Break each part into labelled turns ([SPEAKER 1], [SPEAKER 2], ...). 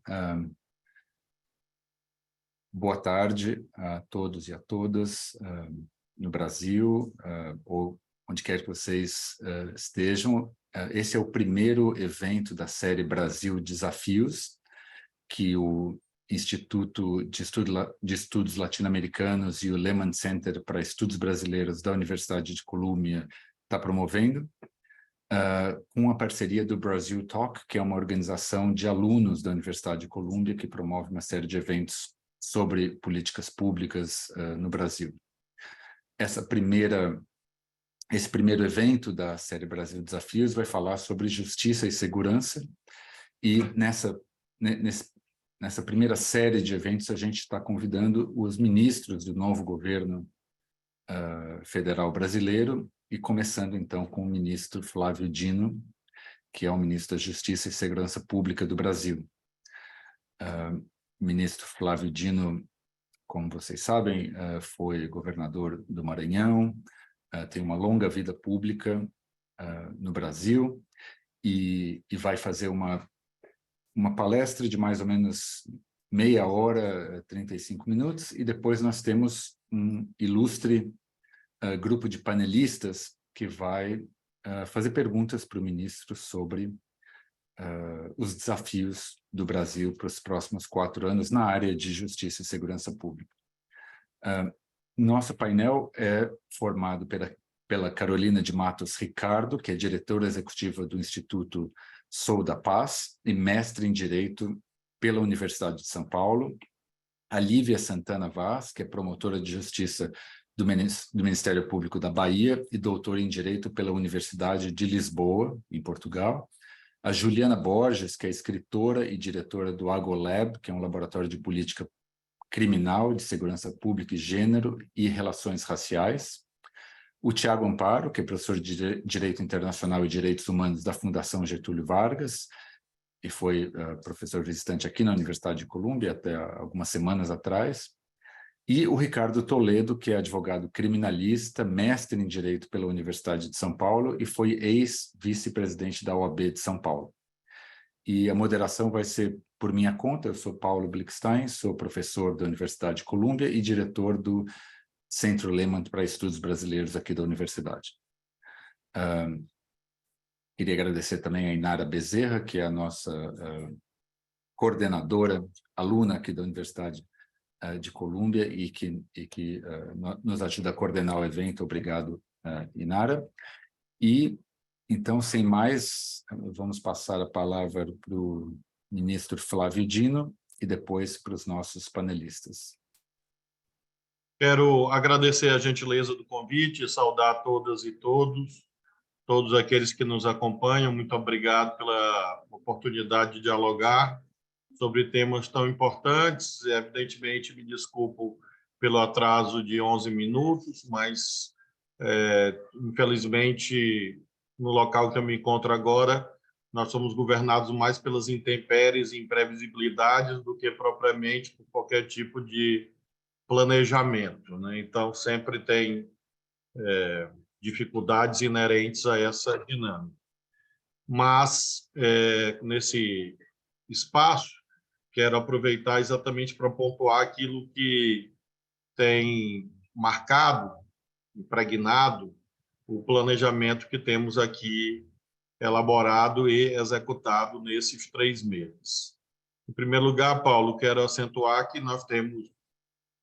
[SPEAKER 1] Ah, boa tarde a todos e a todas no Brasil, ou onde quer que vocês estejam. Esse é o primeiro evento da série Brasil Desafios, que o Instituto de Estudos Latino-Americanos e o Lehman Center para Estudos Brasileiros da Universidade de Colômbia está promovendo, com a parceria do Brasil Talk, que é uma organização de alunos da Universidade de Colômbia que promove uma série de eventos sobre políticas públicas no Brasil. Esse primeiro evento da série Brasil Desafios vai falar sobre justiça e segurança, e nessa primeira série de eventos a gente está convidando os ministros do novo governo federal brasileiro, e começando então com o ministro Flávio Dino, que é o ministro da Justiça e Segurança Pública do Brasil. O ministro Flávio Dino, como vocês sabem, foi governador do Maranhão, tem uma longa vida pública no Brasil, e vai fazer uma palestra de mais ou menos meia hora, 35 minutos, e depois nós temos um ilustre grupo de panelistas que vai fazer perguntas para o ministro sobre os desafios do Brasil para os próximos 4 anos na área de justiça e segurança pública. Nosso painel é formado pela Carolina de Matos Ricardo, que é diretora executiva do Instituto Sou da Paz e mestre em Direito pela Universidade de São Paulo; a Lívia Santana Vaz, que é promotora de Justiça do Ministério Público da Bahia e doutora em Direito pela Universidade de Lisboa, em Portugal; a Juliana Borges, que é escritora e diretora do AgoLab, que é um laboratório de política criminal, de segurança pública e gênero e relações raciais; o Tiago Amparo, que é professor de Direito Internacional e Direitos Humanos da Fundação Getúlio Vargas, e foi professor visitante aqui na Universidade de Colômbia até algumas semanas atrás; e o Ricardo Toledo, que é advogado criminalista, mestre em Direito pela Universidade de São Paulo e foi ex-vice-presidente da OAB de São Paulo. E a moderação vai ser por minha conta. Eu sou Paulo Blickstein, sou professor da Universidade de Colômbia e diretor do Centro Lehman para Estudos Brasileiros aqui da universidade. Queria agradecer também a Inara Bezerra, que é a nossa coordenadora, aluna aqui da Universidade de Colômbia e que nos ajuda a coordenar o evento. Obrigado, Inara. E, então, sem mais, vamos passar a palavra para o ministro Flávio Dino e depois para os nossos panelistas.
[SPEAKER 2] Quero agradecer a gentileza do convite, saudar todas e todos aqueles que nos acompanham. Muito obrigado pela oportunidade de dialogar sobre temas tão importantes. Evidentemente, me desculpo pelo atraso de 11 minutos, mas, infelizmente, no local que eu me encontro agora, nós somos governados mais pelas intempéries e imprevisibilidades do que propriamente por qualquer tipo de planejamento, né? Então, sempre tem dificuldades inerentes a essa dinâmica. Mas, nesse espaço, quero aproveitar exatamente para pontuar aquilo que tem marcado, impregnado, o planejamento que temos aqui elaborado e executado nesses 3 meses. Em primeiro lugar, Paulo, quero acentuar que nós temos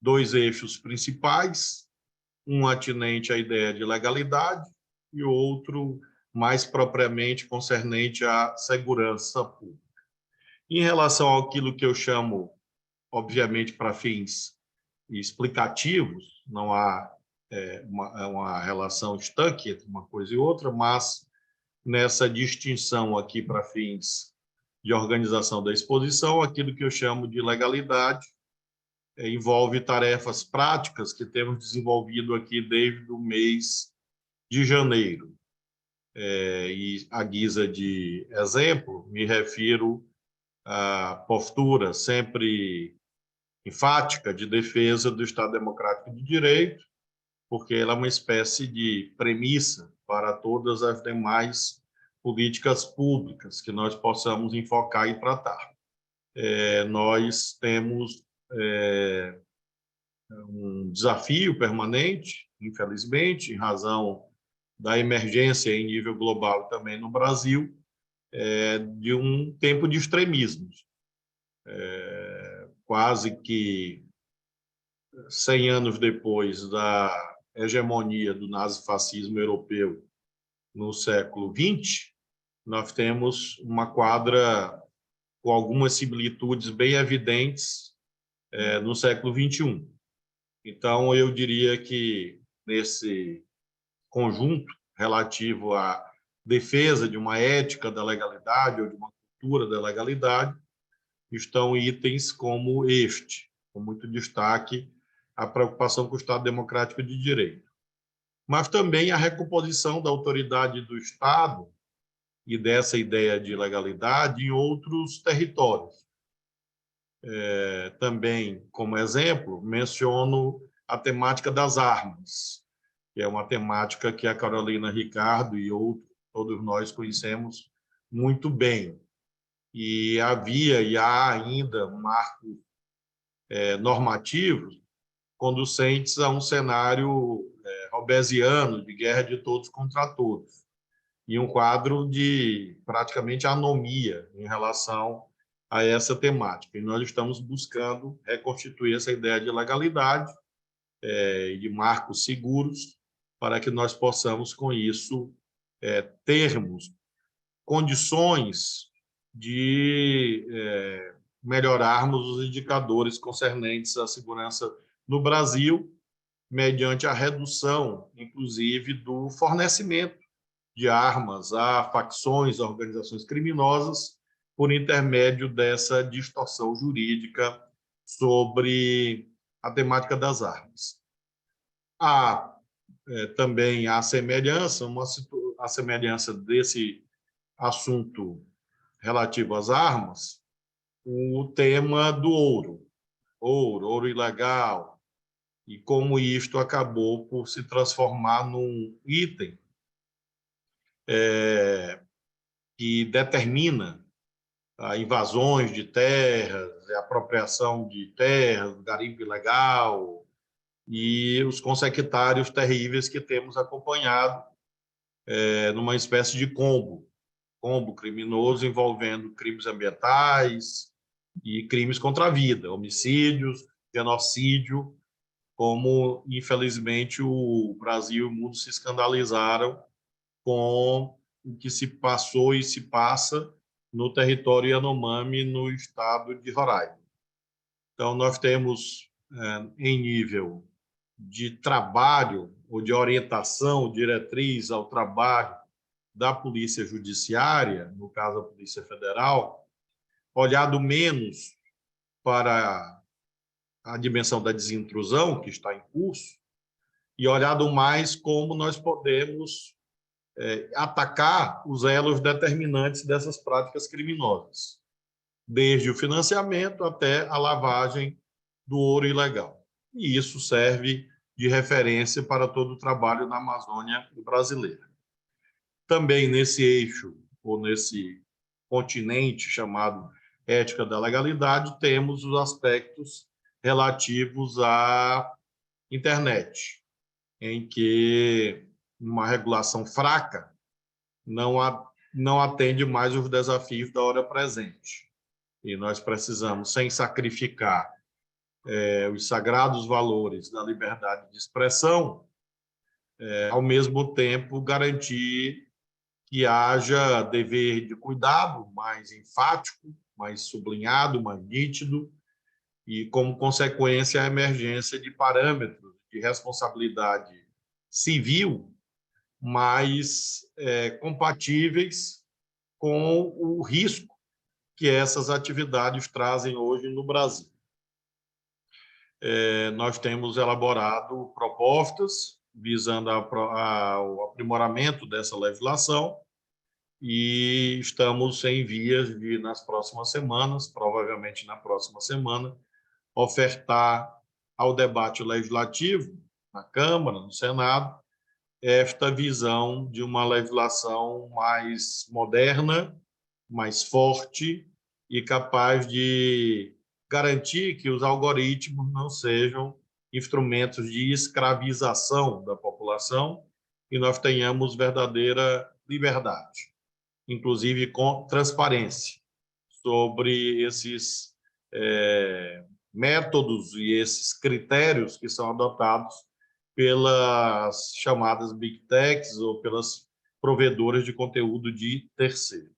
[SPEAKER 2] 2 eixos principais, um atinente à ideia de legalidade e outro mais propriamente concernente à segurança pública. Em relação àquilo que eu chamo, obviamente, para fins explicativos, não há uma relação estanque entre uma coisa e outra, mas nessa distinção aqui para fins de organização da exposição, aquilo que eu chamo de legalidade envolve tarefas práticas que temos desenvolvido aqui desde o mês de janeiro. E, à guisa de exemplo, me refiro à postura sempre enfática de defesa do Estado Democrático de Direito, porque ela é uma espécie de premissa para todas as demais políticas públicas que nós possamos enfocar e tratar. nós temos um desafio permanente, infelizmente, em razão da emergência em nível global também no Brasil, de um tempo de extremismos. Quase que 100 anos depois da hegemonia do nazifascismo europeu no século XX, nós temos uma quadra com algumas similitudes bem evidentes no século XXI. Então, eu diria que, nesse conjunto relativo à defesa de uma ética da legalidade ou de uma cultura da legalidade, estão itens como este, com muito destaque a preocupação com o Estado Democrático de Direito. Mas também a recomposição da autoridade do Estado e dessa ideia de legalidade em outros territórios. Também, como exemplo, menciono a temática das armas, que é uma temática que a Carolina Ricardo e todos nós conhecemos muito bem. E havia e há ainda marcos normativos conducentes a um cenário hobbesiano de guerra de todos contra todos, e um quadro de praticamente anomia em relação a essa temática. E nós estamos buscando reconstituir essa ideia de legalidade e de marcos seguros para que nós possamos, com isso, termos condições de melhorarmos os indicadores concernentes à segurança no Brasil, mediante a redução, inclusive, do fornecimento de armas a facções, a organizações criminosas, por intermédio dessa distorção jurídica sobre a temática das armas. Há também a semelhança, a semelhança desse assunto relativo às armas, o tema do ouro ilegal, e como isto acabou por se transformar num item que determina invasões de terras, a apropriação de terras, garimpo ilegal e os consequitários terríveis que temos acompanhado numa espécie de combo criminoso envolvendo crimes ambientais e crimes contra a vida, homicídios, genocídio, como, infelizmente, o Brasil e o mundo se escandalizaram com o que se passou e se passa no território Yanomami, no estado de Roraima. Então, nós temos, em nível de trabalho ou de orientação, diretriz ao trabalho da Polícia Judiciária, no caso a Polícia Federal, olhado menos para a dimensão da desintrusão que está em curso e olhado mais como nós podemos atacar os elos determinantes dessas práticas criminosas, desde o financiamento até a lavagem do ouro ilegal. E isso serve de referência para todo o trabalho na Amazônia brasileira. Também nesse eixo, ou nesse continente chamado ética da legalidade, temos os aspectos relativos à internet, em que uma regulação fraca não atende mais os desafios da hora presente. E nós precisamos, sem sacrificar os sagrados valores da liberdade de expressão, ao mesmo tempo garantir que haja dever de cuidado mais enfático, mais sublinhado, mais nítido, e, como consequência, a emergência de parâmetros de responsabilidade civil mais compatíveis com o risco que essas atividades trazem hoje no Brasil. Nós temos elaborado propostas visando ao aprimoramento dessa legislação e estamos em vias de, nas próximas semanas, provavelmente na próxima semana, ofertar ao debate legislativo, na Câmara, no Senado, esta visão de uma legislação mais moderna, mais forte e capaz de garantir que os algoritmos não sejam instrumentos de escravização da população e nós tenhamos verdadeira liberdade, inclusive com transparência sobre esses métodos e esses critérios que são adotados pelas chamadas Big Techs ou pelas provedoras de conteúdo de terceiros.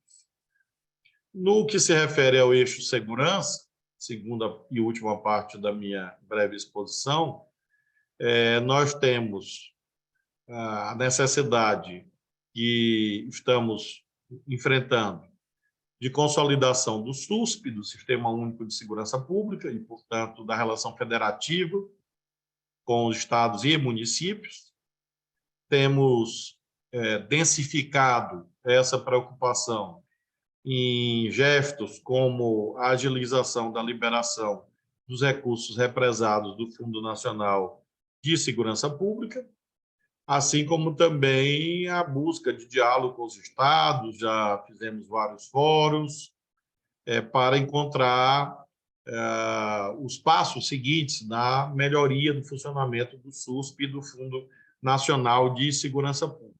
[SPEAKER 2] No que se refere ao eixo segurança, segunda e última parte da minha breve exposição, nós temos a necessidade que estamos enfrentando de consolidação do SUSP, do Sistema Único de Segurança Pública, e, portanto, da relação federativa com os estados e municípios. Temos densificado essa preocupação em gestos como a agilização da liberação dos recursos represados do Fundo Nacional de Segurança Pública, assim como também a busca de diálogo com os estados. Já fizemos vários fóruns para encontrar os passos seguintes na melhoria do funcionamento do SUSP e do Fundo Nacional de Segurança Pública.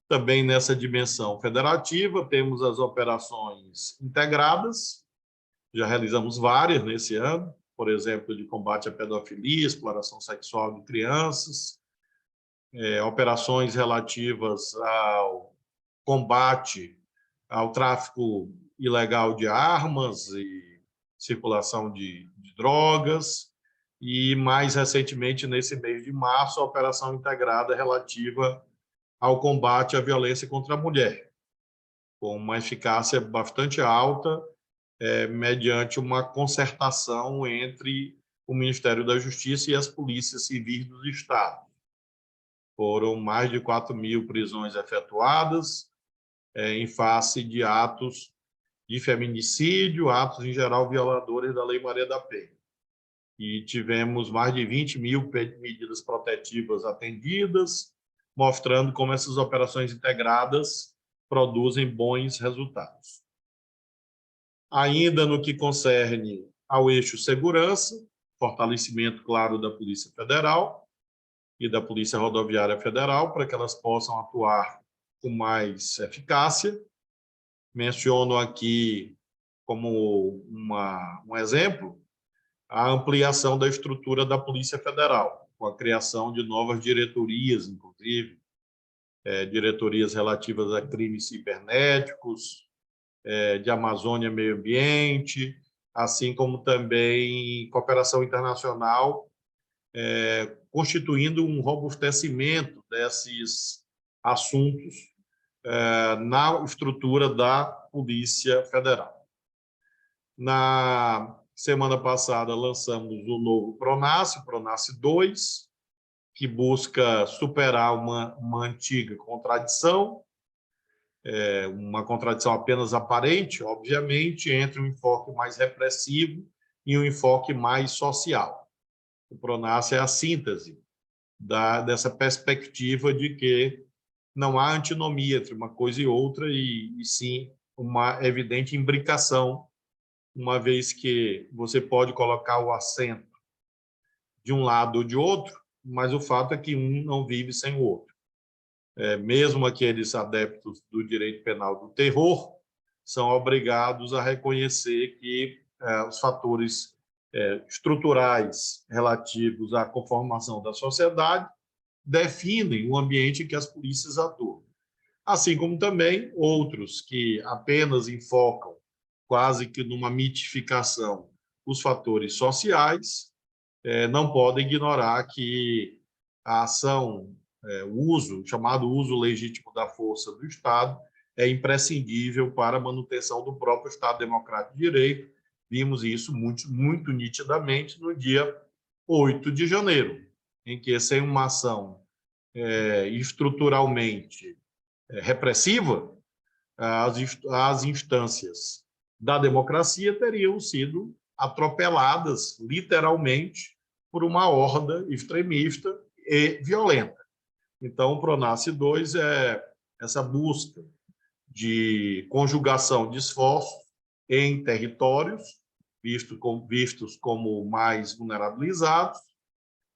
[SPEAKER 2] Também nessa dimensão federativa, temos as operações integradas, já realizamos várias nesse ano, por exemplo, de combate à pedofilia, exploração sexual de crianças, operações relativas ao combate ao tráfico ilegal de armas e circulação de drogas, e, mais recentemente, nesse mês de março, a operação integrada relativa ao combate à violência contra a mulher, com uma eficácia bastante alta, mediante uma concertação entre o Ministério da Justiça e as polícias civis dos estados. Foram mais de 4.000 prisões efetuadas em face de atos de feminicídio, atos, em geral, violadores da Lei Maria da Penha. E tivemos mais de 20.000 medidas protetivas atendidas, mostrando como essas operações integradas produzem bons resultados. Ainda no que concerne ao eixo segurança, fortalecimento, claro, da Polícia Federal e da Polícia Rodoviária Federal, para que elas possam atuar com mais eficácia. Menciono aqui, como um exemplo, a ampliação da estrutura da Polícia Federal, com a criação de novas diretorias, inclusive, diretorias relativas a crimes cibernéticos, de Amazônia e Meio Ambiente, assim como também cooperação internacional, constituindo um robustecimento desses assuntos na estrutura da Polícia Federal. Na semana passada, lançamos o novo PRONASSE, o PRONASSE 2, que busca superar uma antiga contradição, uma contradição apenas aparente, obviamente, entre um enfoque mais repressivo e um enfoque mais social. O PRONASSE é a síntese dessa perspectiva de que não há antinomia entre uma coisa e outra, e sim uma evidente imbricação, uma vez que você pode colocar o acento de um lado ou de outro, mas o fato é que um não vive sem o outro. Mesmo aqueles adeptos do direito penal do terror são obrigados a reconhecer que os fatores estruturais relativos à conformação da sociedade definem o ambiente em que as polícias atuam. Assim como também outros que apenas enfocam, quase que numa mitificação, os fatores sociais, não podem ignorar que a ação, o chamado uso legítimo da força do Estado, é imprescindível para a manutenção do próprio Estado Democrático de Direito. Vimos isso muito nitidamente no dia 8 de janeiro, em que, sem uma ação estruturalmente repressiva, as instâncias da democracia teriam sido atropeladas, literalmente, por uma horda extremista e violenta. Então, o PRONASSE 2 é essa busca de conjugação de esforços em territórios vistos como mais vulnerabilizados,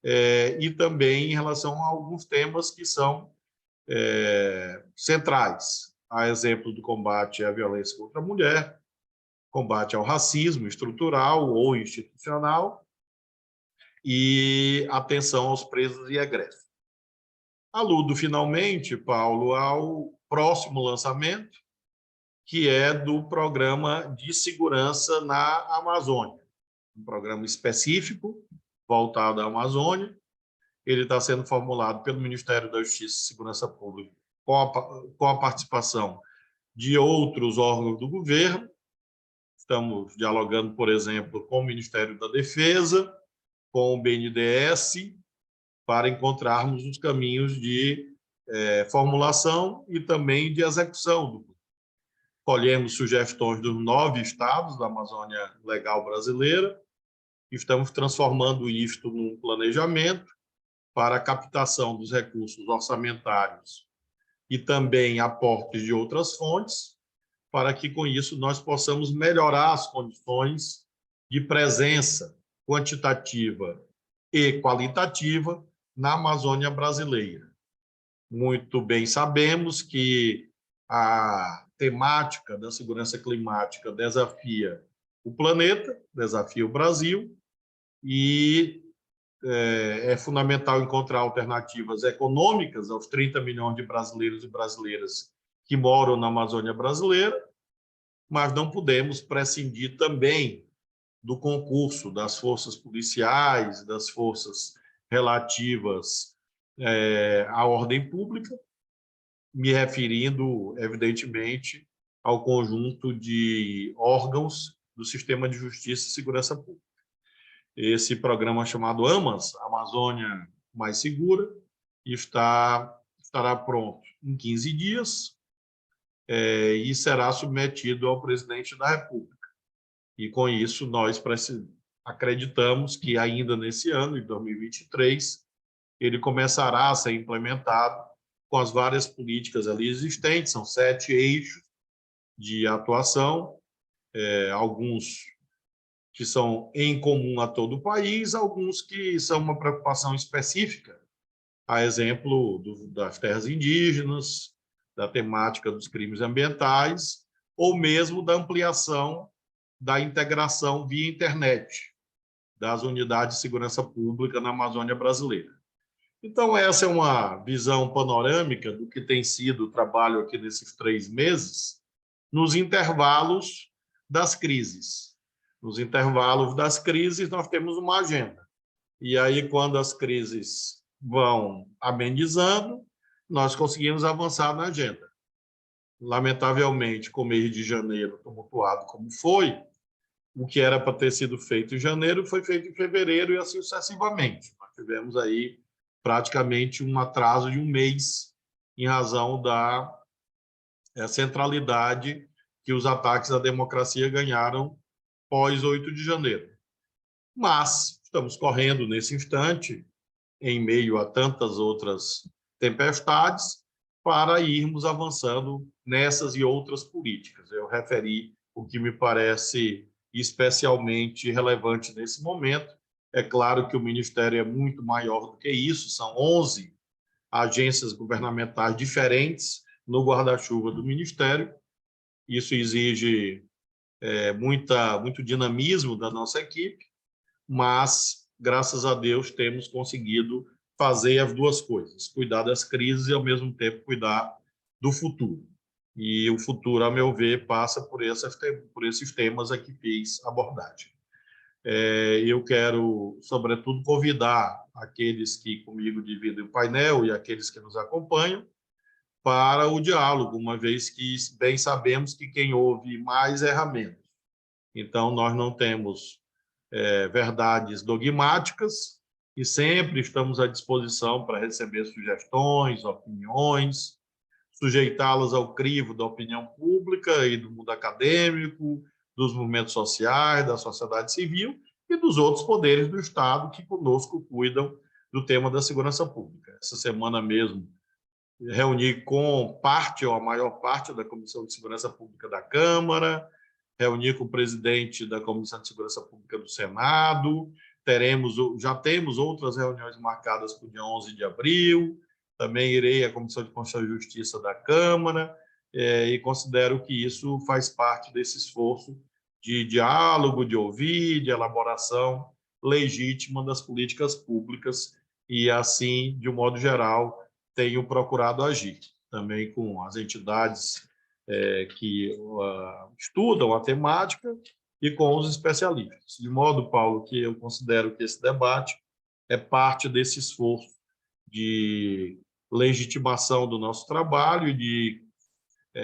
[SPEAKER 2] e também em relação a alguns temas que são centrais, a exemplo do combate à violência contra a mulher, combate ao racismo estrutural ou institucional e atenção aos presos e egressos. Aludo, finalmente, Paulo, ao próximo lançamento, que é do Programa de Segurança na Amazônia, um programa específico voltado à Amazônia. Ele está sendo formulado pelo Ministério da Justiça e Segurança Pública com a participação de outros órgãos do governo. Estamos dialogando, por exemplo, com o Ministério da Defesa, com o BNDES, para encontrarmos os caminhos de formulação e também de execução. Colhemos sugestões dos 9 estados da Amazônia Legal brasileira, estamos transformando isto num planejamento para a captação dos recursos orçamentários e também aportes de outras fontes, para que, com isso, nós possamos melhorar as condições de presença quantitativa e qualitativa na Amazônia brasileira. Muito bem sabemos que a temática da segurança climática desafia o planeta, desafia o Brasil, e é fundamental encontrar alternativas econômicas aos 30 milhões de brasileiros e brasileiras que moram na Amazônia brasileira, mas não podemos prescindir também do concurso das forças policiais, das forças relativas à ordem pública, me referindo, evidentemente, ao conjunto de órgãos do Sistema de Justiça e Segurança Pública. Esse programa chamado AMAS, Amazônia Mais Segura, estará pronto em 15 dias e será submetido ao presidente da República. E, com isso, nós acreditamos que ainda nesse ano, em 2023, ele começará a ser implementado com as várias políticas ali existentes, são 7 eixos de atuação, alguns que são em comum a todo o país, alguns que são uma preocupação específica, a exemplo das terras indígenas, da temática dos crimes ambientais, ou mesmo da ampliação da integração via internet das unidades de segurança pública na Amazônia brasileira. Então, essa é uma visão panorâmica do que tem sido o trabalho aqui nesses 3 meses, nos intervalos das crises. Nos intervalos das crises, nós temos uma agenda. E aí, quando as crises vão amenizando, nós conseguimos avançar na agenda. Lamentavelmente, com o mês de janeiro tumultuado como foi, o que era para ter sido feito em janeiro foi feito em fevereiro e assim sucessivamente. Nós tivemos aí praticamente um atraso de um mês em razão da centralidade que os ataques à democracia ganharam pós 8 de janeiro. Mas estamos correndo nesse instante, em meio a tantas outras tempestades, para irmos avançando nessas e outras políticas. Eu referi o que me parece especialmente relevante nesse momento. É claro que o Ministério é muito maior do que isso, são 11 agências governamentais diferentes no guarda-chuva do Ministério. Isso exige muito dinamismo da nossa equipe, mas, graças a Deus, temos conseguido fazer as duas coisas, cuidar das crises e, ao mesmo tempo, cuidar do futuro. E o futuro, a meu ver, passa por esses temas a que fiz abordagem. Eu quero, sobretudo, convidar aqueles que comigo dividem o painel e aqueles que nos acompanham para o diálogo, uma vez que bem sabemos que quem ouve mais erra menos. Então, nós não temos verdades dogmáticas e sempre estamos à disposição para receber sugestões, opiniões, sujeitá-las ao crivo da opinião pública e do mundo acadêmico, dos movimentos sociais, da sociedade civil e dos outros poderes do Estado que conosco cuidam do tema da segurança pública. Essa semana mesmo reuni com parte ou a maior parte da Comissão de Segurança Pública da Câmara, reunir com o presidente da Comissão de Segurança Pública do Senado, já temos outras reuniões marcadas para o dia 11 de abril, também irei à Comissão de Constituição e Justiça da Câmara, e considero que isso faz parte desse esforço de diálogo, de ouvir, de elaboração legítima das políticas públicas, e assim, de um modo geral, tenho procurado agir também com as entidades que estudam a temática e com os especialistas. De modo, Paulo, que eu considero que esse debate é parte desse esforço de legitimação do nosso trabalho e de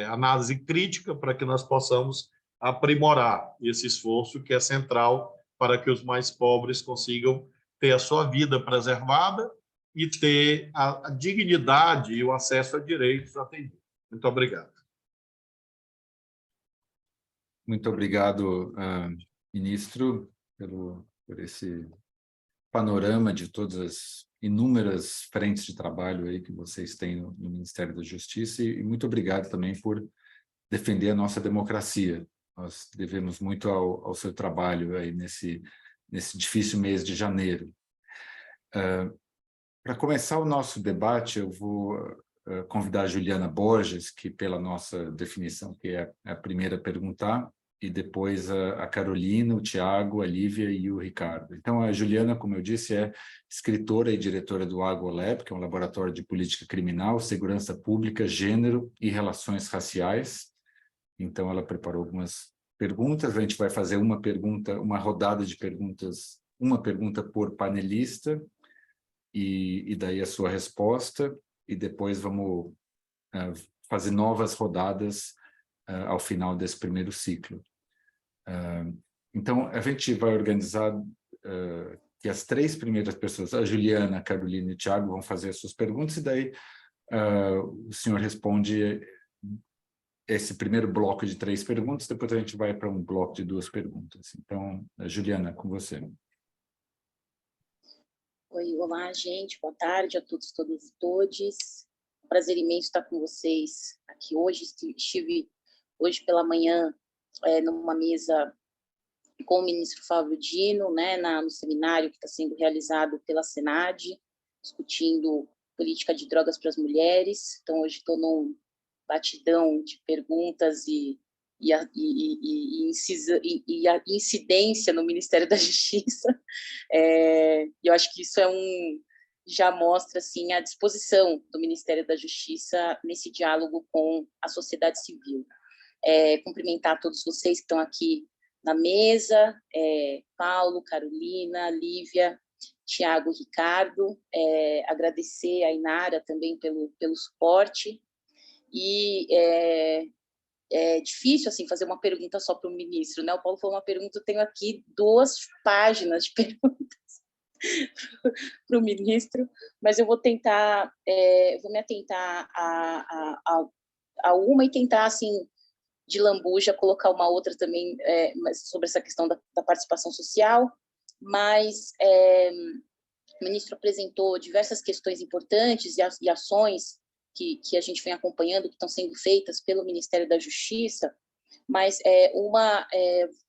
[SPEAKER 2] análise crítica para que nós possamos aprimorar esse esforço que é central para que os mais pobres consigam ter a sua vida preservada e ter a dignidade e o acesso a direitos atendidos. Muito obrigado.
[SPEAKER 1] Muito obrigado, ministro, por esse panorama de todas as inúmeras frentes de trabalho aí que vocês têm no Ministério da Justiça, e muito obrigado também por defender a nossa democracia. Nós devemos muito ao seu trabalho aí nesse difícil mês de janeiro. Para começar o nosso debate, eu vou convidar a Juliana Borges, que pela nossa definição que é a primeira a perguntar, e depois a Carolina, o Tiago, a Lívia e o Ricardo. Então, a Juliana, como eu disse, é escritora e diretora do AgoLab, que é um laboratório de política criminal, segurança pública, gênero e relações raciais. Então, ela preparou algumas perguntas. A gente vai fazer uma rodada de perguntas, uma pergunta por panelista, e daí a sua resposta, e depois vamos fazer novas rodadas ao final desse primeiro ciclo. Então, a gente vai organizar que as 3 primeiras pessoas, a Juliana, a Carolina e o Tiago, vão fazer as suas perguntas, e daí o senhor responde esse primeiro bloco de 3 perguntas, depois a gente vai para um bloco de 2 perguntas. Então, Juliana, com você.
[SPEAKER 3] Oi, olá, gente, boa tarde a todos, todas e todes. Um prazer imenso estar com vocês aqui hoje. Estive hoje pela manhã numa mesa com o ministro Flávio Dino, né, no seminário que está sendo realizado pela Senad, discutindo política de drogas para as mulheres. Então, hoje estou num batidão de perguntas e a incidência no Ministério da Justiça. Eu acho que isso já mostra assim, a disposição do Ministério da Justiça nesse diálogo com a sociedade civil. Cumprimentar todos vocês que estão aqui na mesa, Paulo, Carolina, Lívia, Tiago, Ricardo, agradecer a Inara também pelo suporte, e é difícil assim fazer uma pergunta só para o ministro, né? O Paulo falou uma pergunta, eu tenho aqui 2 páginas de perguntas para o ministro, mas eu vou tentar, vou me atentar a uma e tentar, assim, de lambuja, colocar uma outra também sobre essa questão da participação social, mas o ministro apresentou diversas questões importantes e ações que a gente vem acompanhando, que estão sendo feitas pelo Ministério da Justiça, mas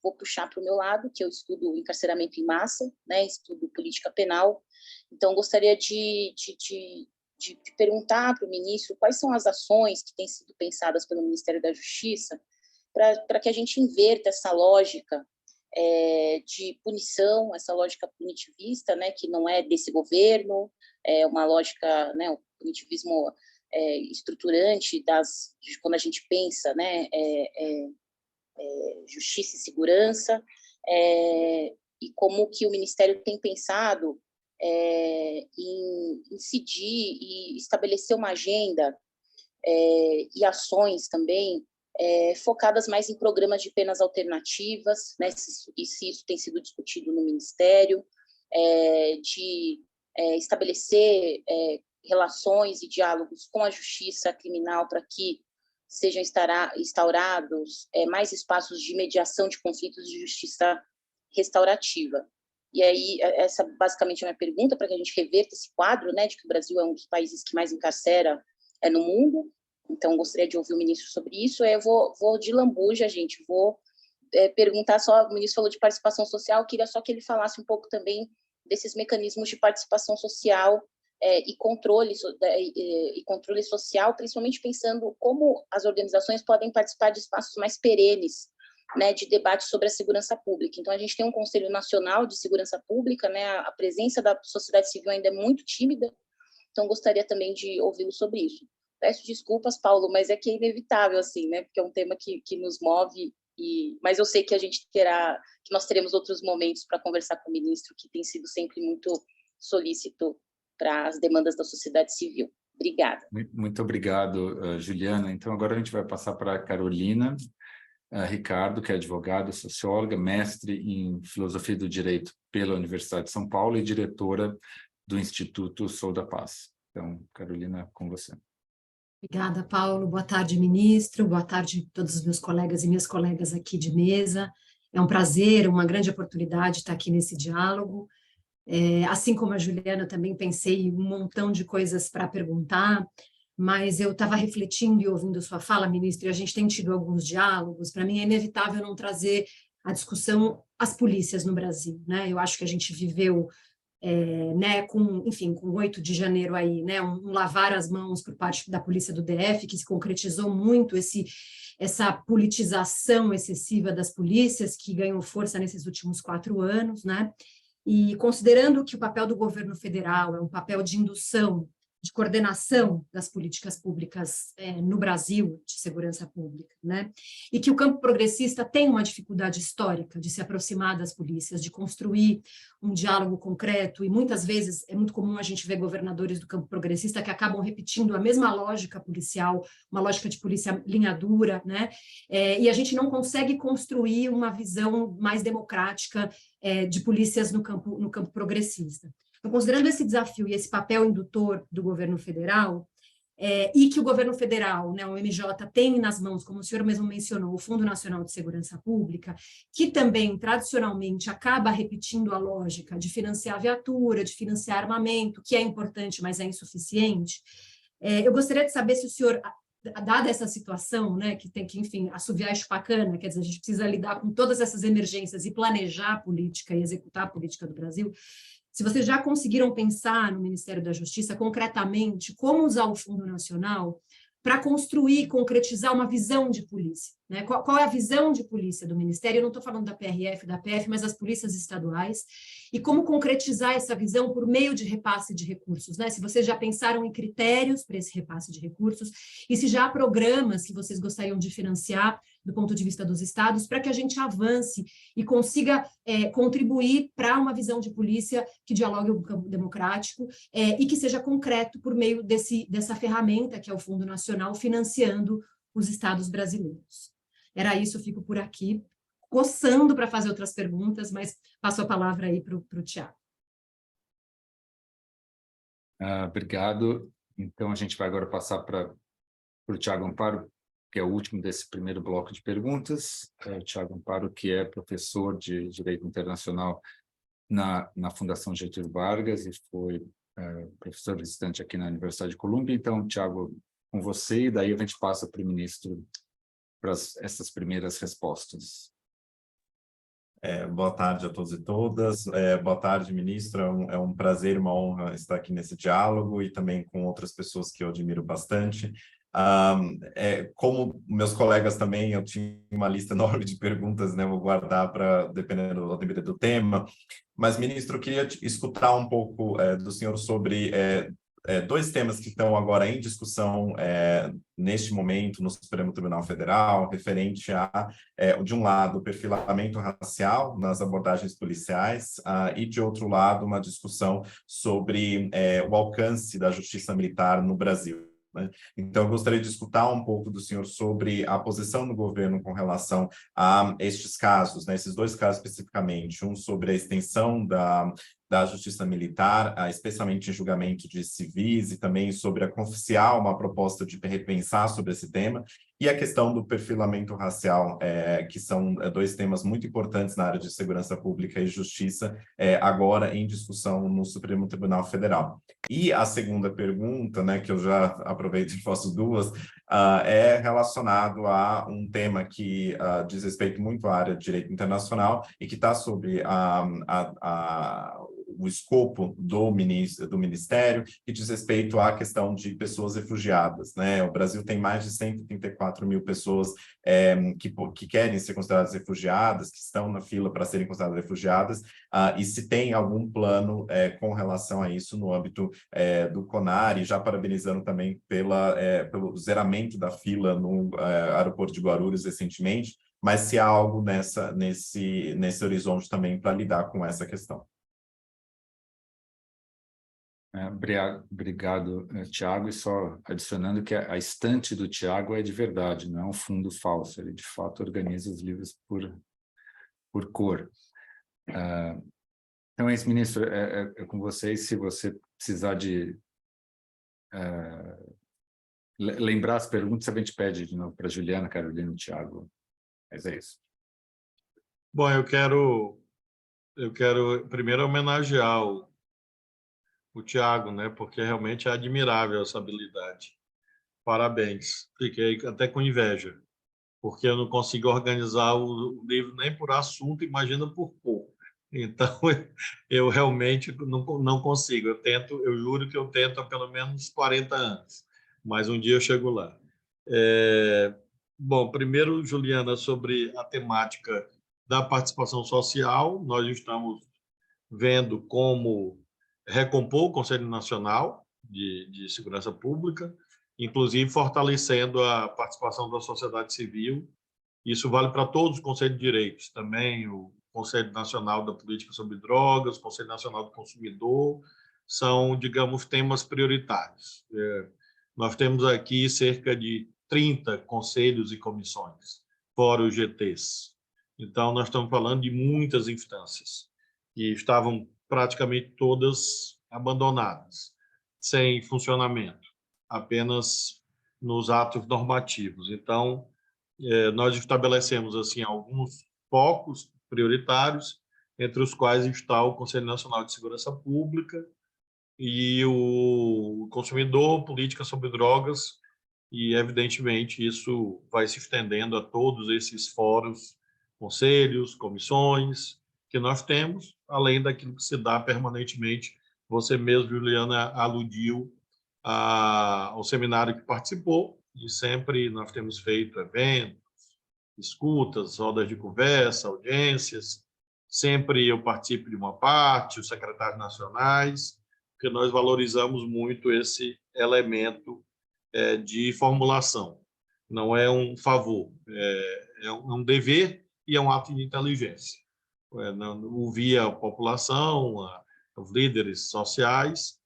[SPEAKER 3] vou puxar para o meu lado, que eu estudo encarceramento em massa, né, estudo política penal. Então, gostaria de perguntar para o ministro quais são as ações que têm sido pensadas pelo Ministério da Justiça para que a gente inverta essa lógica de punição, essa lógica punitivista, né, que não é desse governo, é uma lógica, né, o punitivismo estruturante de quando a gente pensa, né, justiça e segurança, e como que o Ministério tem pensado em incidir e estabelecer uma agenda e ações também focadas mais em programas de penas alternativas, né, se isso tem sido discutido no Ministério, de estabelecer relações e diálogos com a justiça criminal para que sejam instaurados mais espaços de mediação de conflitos de justiça restaurativa. E aí, essa basicamente é a minha pergunta, para que a gente reverta esse quadro, né, de que o Brasil é um dos países que mais encarcera no mundo. Então, gostaria de ouvir o ministro sobre isso. Eu vou de lambuja, gente, vou perguntar só, o ministro falou de participação social, queria só que ele falasse um pouco também desses mecanismos de participação social e controle social, principalmente pensando como as organizações podem participar de espaços mais perenes, né, de debate sobre a segurança pública. Então, a gente tem um Conselho Nacional de Segurança Pública, né, a presença da sociedade civil ainda é muito tímida, então gostaria também de ouvi-lo sobre isso. Peço desculpas, Paulo, mas é que é inevitável, assim, né, porque é um tema que nos move, mas eu sei que que nós teremos outros momentos para conversar com o ministro, que tem sido sempre muito solícito para as demandas da sociedade civil. Obrigada.
[SPEAKER 1] Muito obrigado, Juliana. Então, agora a gente vai passar para a Carolina Ricardo, que é advogada, socióloga, mestre em Filosofia do Direito pela Universidade de São Paulo e diretora do Instituto Sou da Paz. Então, Carolina, com você.
[SPEAKER 4] Obrigada, Paulo. Boa tarde, ministro. Boa tarde a todos os meus colegas e minhas colegas aqui de mesa. É um prazer, uma grande oportunidade estar aqui nesse diálogo. Assim como a Juliana, eu também pensei um montão de coisas para perguntar, mas eu estava refletindo e ouvindo sua fala, ministro, e a gente tem tido alguns diálogos. Para mim é inevitável não trazer a discussão as polícias no Brasil, né? Eu acho que a gente viveu, né, com 8 de janeiro aí, né, um lavar as mãos por parte da polícia do DF, que se concretizou muito essa politização excessiva das polícias, que ganhou força nesses últimos 4 anos, né? E considerando que o papel do governo federal é um papel de indução, de coordenação das políticas públicas no Brasil, de segurança pública, né? E que o campo progressista tem uma dificuldade histórica de se aproximar das polícias, de construir um diálogo concreto, e muitas vezes é muito comum a gente ver governadores do campo progressista que acabam repetindo a mesma lógica policial, uma lógica de polícia linha dura, né? E a gente não consegue construir uma visão mais democrática de polícias no campo progressista. Então, considerando esse desafio e esse papel indutor do governo federal, e que o governo federal, né, o MJ, tem nas mãos, como o senhor mesmo mencionou, o Fundo Nacional de Segurança Pública, que também, tradicionalmente, acaba repetindo a lógica de financiar viatura, de financiar armamento, que é importante, mas é insuficiente, eu gostaria de saber se o senhor, dada essa situação, né, que tem que, enfim, assoviar a chupacana, quer dizer, a gente precisa lidar com todas essas emergências e planejar a política e executar a política do Brasil, se vocês já conseguiram pensar no Ministério da Justiça, concretamente, como usar o Fundo Nacional para construir, concretizar uma visão de polícia, né? Qual é a visão de polícia do Ministério? Eu não estou falando da PRF, da PF, mas das polícias estaduais, e como concretizar essa visão por meio de repasse de recursos, né? Se vocês já pensaram em critérios para esse repasse de recursos, e se já há programas que vocês gostariam de financiar do ponto de vista dos estados, para que a gente avance e consiga contribuir para uma visão de polícia que dialogue com o campo democrático e que seja concreto por meio dessa ferramenta que é o Fundo Nacional, financiando os estados brasileiros. Era isso, eu fico por aqui, coçando para fazer outras perguntas, mas passo a palavra aí para o Tiago.
[SPEAKER 1] Obrigado. Então, a gente vai agora passar para o Tiago Amparo, que é o último desse primeiro bloco de perguntas. O Tiago Amparo, que é professor de Direito Internacional na Fundação Getúlio Vargas e foi professor visitante aqui na Universidade de Colômbia. Então, Tiago, com você, e daí a gente passa para o ministro para essas primeiras respostas.
[SPEAKER 5] Boa tarde a todos e todas. Boa tarde, ministro. É um prazer e uma honra estar aqui nesse diálogo e também com outras pessoas que eu admiro bastante. Como meus colegas também, eu tinha uma lista enorme de perguntas, né? Vou guardar para, dependendo do tema. Mas, ministro, eu queria escutar um pouco do senhor sobre 2 temas que estão agora em discussão neste momento no Supremo Tribunal Federal, referente a, de um lado, o perfilamento racial nas abordagens policiais e, de outro lado, uma discussão sobre o alcance da justiça militar no Brasil. Então, eu gostaria de escutar um pouco do senhor sobre a posição do governo com relação a estes casos, né, esses 2 casos especificamente, um sobre a extensão da justiça militar, especialmente em julgamento de civis, e também sobre a Confidencial, uma proposta de repensar sobre esse tema, e a questão do perfilamento racial, que são 2 temas muito importantes na área de segurança pública e justiça, agora em discussão no Supremo Tribunal Federal. E a segunda pergunta, né, que eu já aproveito e faço 2, é relacionado a um tema que diz respeito muito à área de direito internacional e que está sob o escopo do Ministério, que diz respeito à questão de pessoas refugiadas, né? O Brasil tem mais de 134 mil pessoas que querem ser consideradas refugiadas, que estão na fila para serem consideradas refugiadas, e se tem algum plano com relação a isso no âmbito do CONAR, e já parabenizando também pelo zeramento da fila no aeroporto de Guarulhos recentemente, mas se há algo nesse horizonte também para lidar com essa questão.
[SPEAKER 1] Obrigado, Tiago. E só adicionando que a estante do Tiago é de verdade, não é um fundo falso. Ele, de fato, organiza os livros por cor. Então, ex-ministro, é com vocês. Se você precisar de lembrar as perguntas, a gente pede de novo para Juliana, Carolina e Tiago. Mas é isso.
[SPEAKER 2] Bom, eu quero primeiro homenagear o Tiago, né? Porque realmente é admirável essa habilidade. Parabéns. Fiquei até com inveja, porque eu não consigo organizar o livro nem por assunto, imagina por cor. Então, eu realmente não consigo. Eu juro que eu tento há pelo menos 40 anos, mas um dia eu chego lá. Bom, primeiro, Juliana, sobre a temática da participação social, nós estamos vendo como recompor o Conselho Nacional de Segurança Pública, inclusive fortalecendo a participação da sociedade civil. Isso vale para todos os conselhos de direitos, também o Conselho Nacional da Política sobre Drogas, o Conselho Nacional do Consumidor, são, digamos, temas prioritários. Nós temos aqui cerca de 30 conselhos e comissões, fora os GTs. Então, nós estamos falando de muitas instâncias que estavam praticamente todas abandonadas, sem funcionamento, apenas nos atos normativos. Então, nós estabelecemos assim alguns focos prioritários, entre os quais está o Conselho Nacional de Segurança Pública e o consumidor, política sobre drogas, e evidentemente isso vai se estendendo a todos esses fóruns, conselhos, comissões que nós temos, além daquilo que se dá permanentemente. Você mesmo, Juliana, aludiu ao seminário que participou, e sempre nós temos feito eventos, escutas, rodas de conversa, audiências. Sempre eu participo de uma parte, os secretários nacionais, porque nós valorizamos muito esse elemento de formulação. Não é um favor, é um dever e é um ato de inteligência. Ouvir a população, os líderes sociais,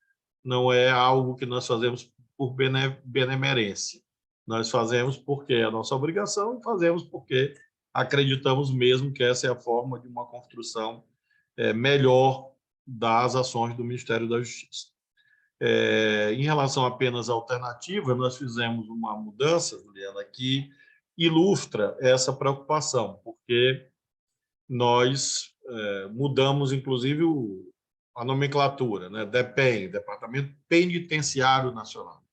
[SPEAKER 2] não é algo que nós fazemos por benemerência. Nós fazemos porque é a nossa obrigação e fazemos porque acreditamos mesmo que essa é a forma de uma construção melhor das ações do Ministério da Justiça. Em relação apenas à alternativa, nós fizemos uma mudança, Juliana, que ilustra essa preocupação, porque nós mudamos, inclusive, a nomenclatura, né? DEPEN, Departamento Penitenciário Nacional,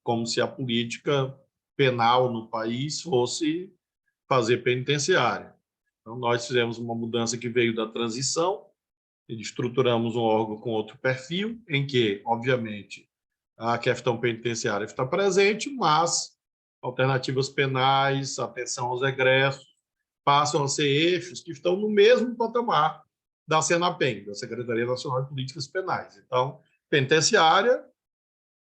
[SPEAKER 2] como se a política penal no país fosse fazer penitenciária. Então, nós fizemos uma mudança que veio da transição, e estruturamos um órgão com outro perfil, em que, obviamente, a questão penitenciária está presente, mas alternativas penais, atenção aos egressos, passam a ser eixos que estão no mesmo patamar da Senapen, da Secretaria Nacional de Políticas Penais. Então, penitenciária,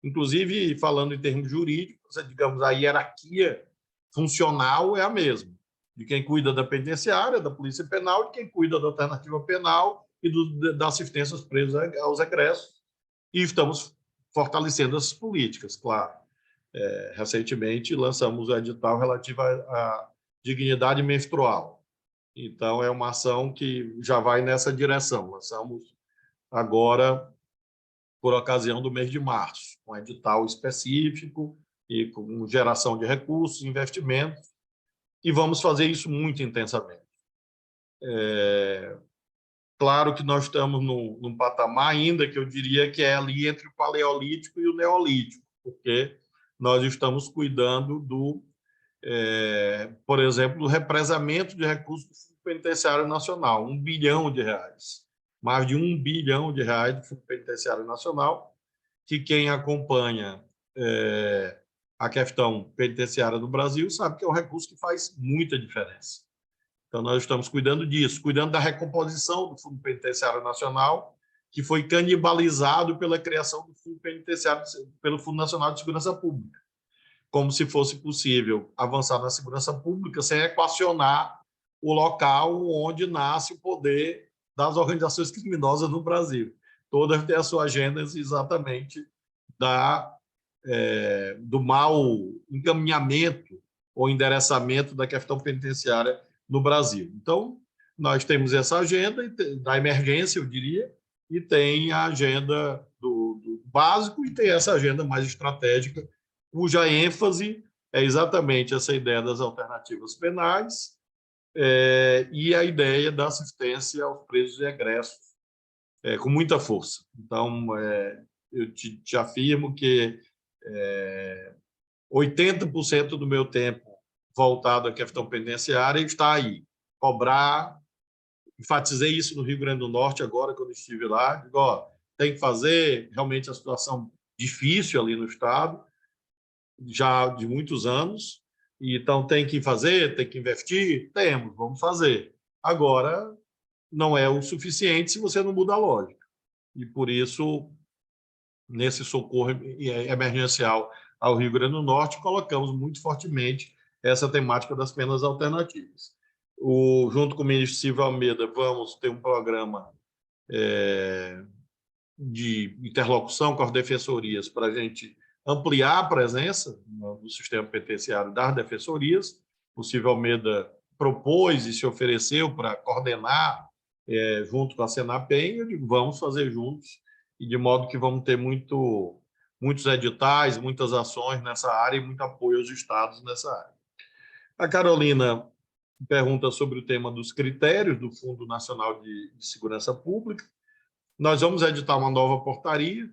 [SPEAKER 2] inclusive falando em termos jurídicos, digamos, a hierarquia funcional é a mesma, de quem cuida da penitenciária, da polícia penal, de quem cuida da alternativa penal e da assistência aos presos aos egressos, e estamos fortalecendo essas políticas, claro. Recentemente lançamos o edital relativo à dignidade menstrual. Então, é uma ação que já vai nessa direção. Lançamos agora, por ocasião do mês de março, um edital específico e com geração de recursos, investimentos, e vamos fazer isso muito intensamente. Claro que nós estamos num patamar ainda que eu diria que é ali entre o Paleolítico e o Neolítico, porque nós estamos cuidando por exemplo, do represamento de recursos do Fundo Penitenciário Nacional, R$ 1 bilhão, mais de R$ 1 bilhão do Fundo Penitenciário Nacional, que quem acompanha a questão penitenciária no Brasil sabe que é um recurso que faz muita diferença. Então, nós estamos cuidando disso, cuidando da recomposição do Fundo Penitenciário Nacional, que foi canibalizado pela criação do Fundo Penitenciário, pelo Fundo Nacional de Segurança Pública, como se fosse possível avançar na segurança pública sem equacionar o local onde nasce o poder das organizações criminosas no Brasil. Todas têm a sua agenda exatamente do mau encaminhamento ou endereçamento da questão penitenciária no Brasil. Então, nós temos essa agenda da emergência, eu diria, e tem a agenda do básico e tem essa agenda mais estratégica, cuja ênfase é exatamente essa ideia das alternativas penais e a ideia da assistência aos presos e egressos, com muita força. Então, eu te afirmo que 80% do meu tempo voltado à questão penitenciária está aí. Cobrar, enfatizei isso no Rio Grande do Norte agora, quando estive lá, digo, tem que fazer, realmente a situação difícil ali no Estado, já de muitos anos, então tem que fazer, tem que investir? Vamos fazer. Agora, não é o suficiente se você não muda a lógica. E, por isso, nesse socorro emergencial ao Rio Grande do Norte, colocamos muito fortemente essa temática das penas alternativas. Junto com o ministro Silvio Almeida, vamos ter um programa de interlocução com as defensorias para a gente ampliar a presença no sistema penitenciário das defensorias. O Silvio Almeida propôs e se ofereceu para coordenar junto com a Senapen, eu digo, vamos fazer juntos, e de modo que vamos ter muitos editais, muitas ações nessa área e muito apoio aos estados nessa área. A Carolina pergunta sobre o tema dos critérios do Fundo Nacional de Segurança Pública. Nós vamos editar uma nova portaria,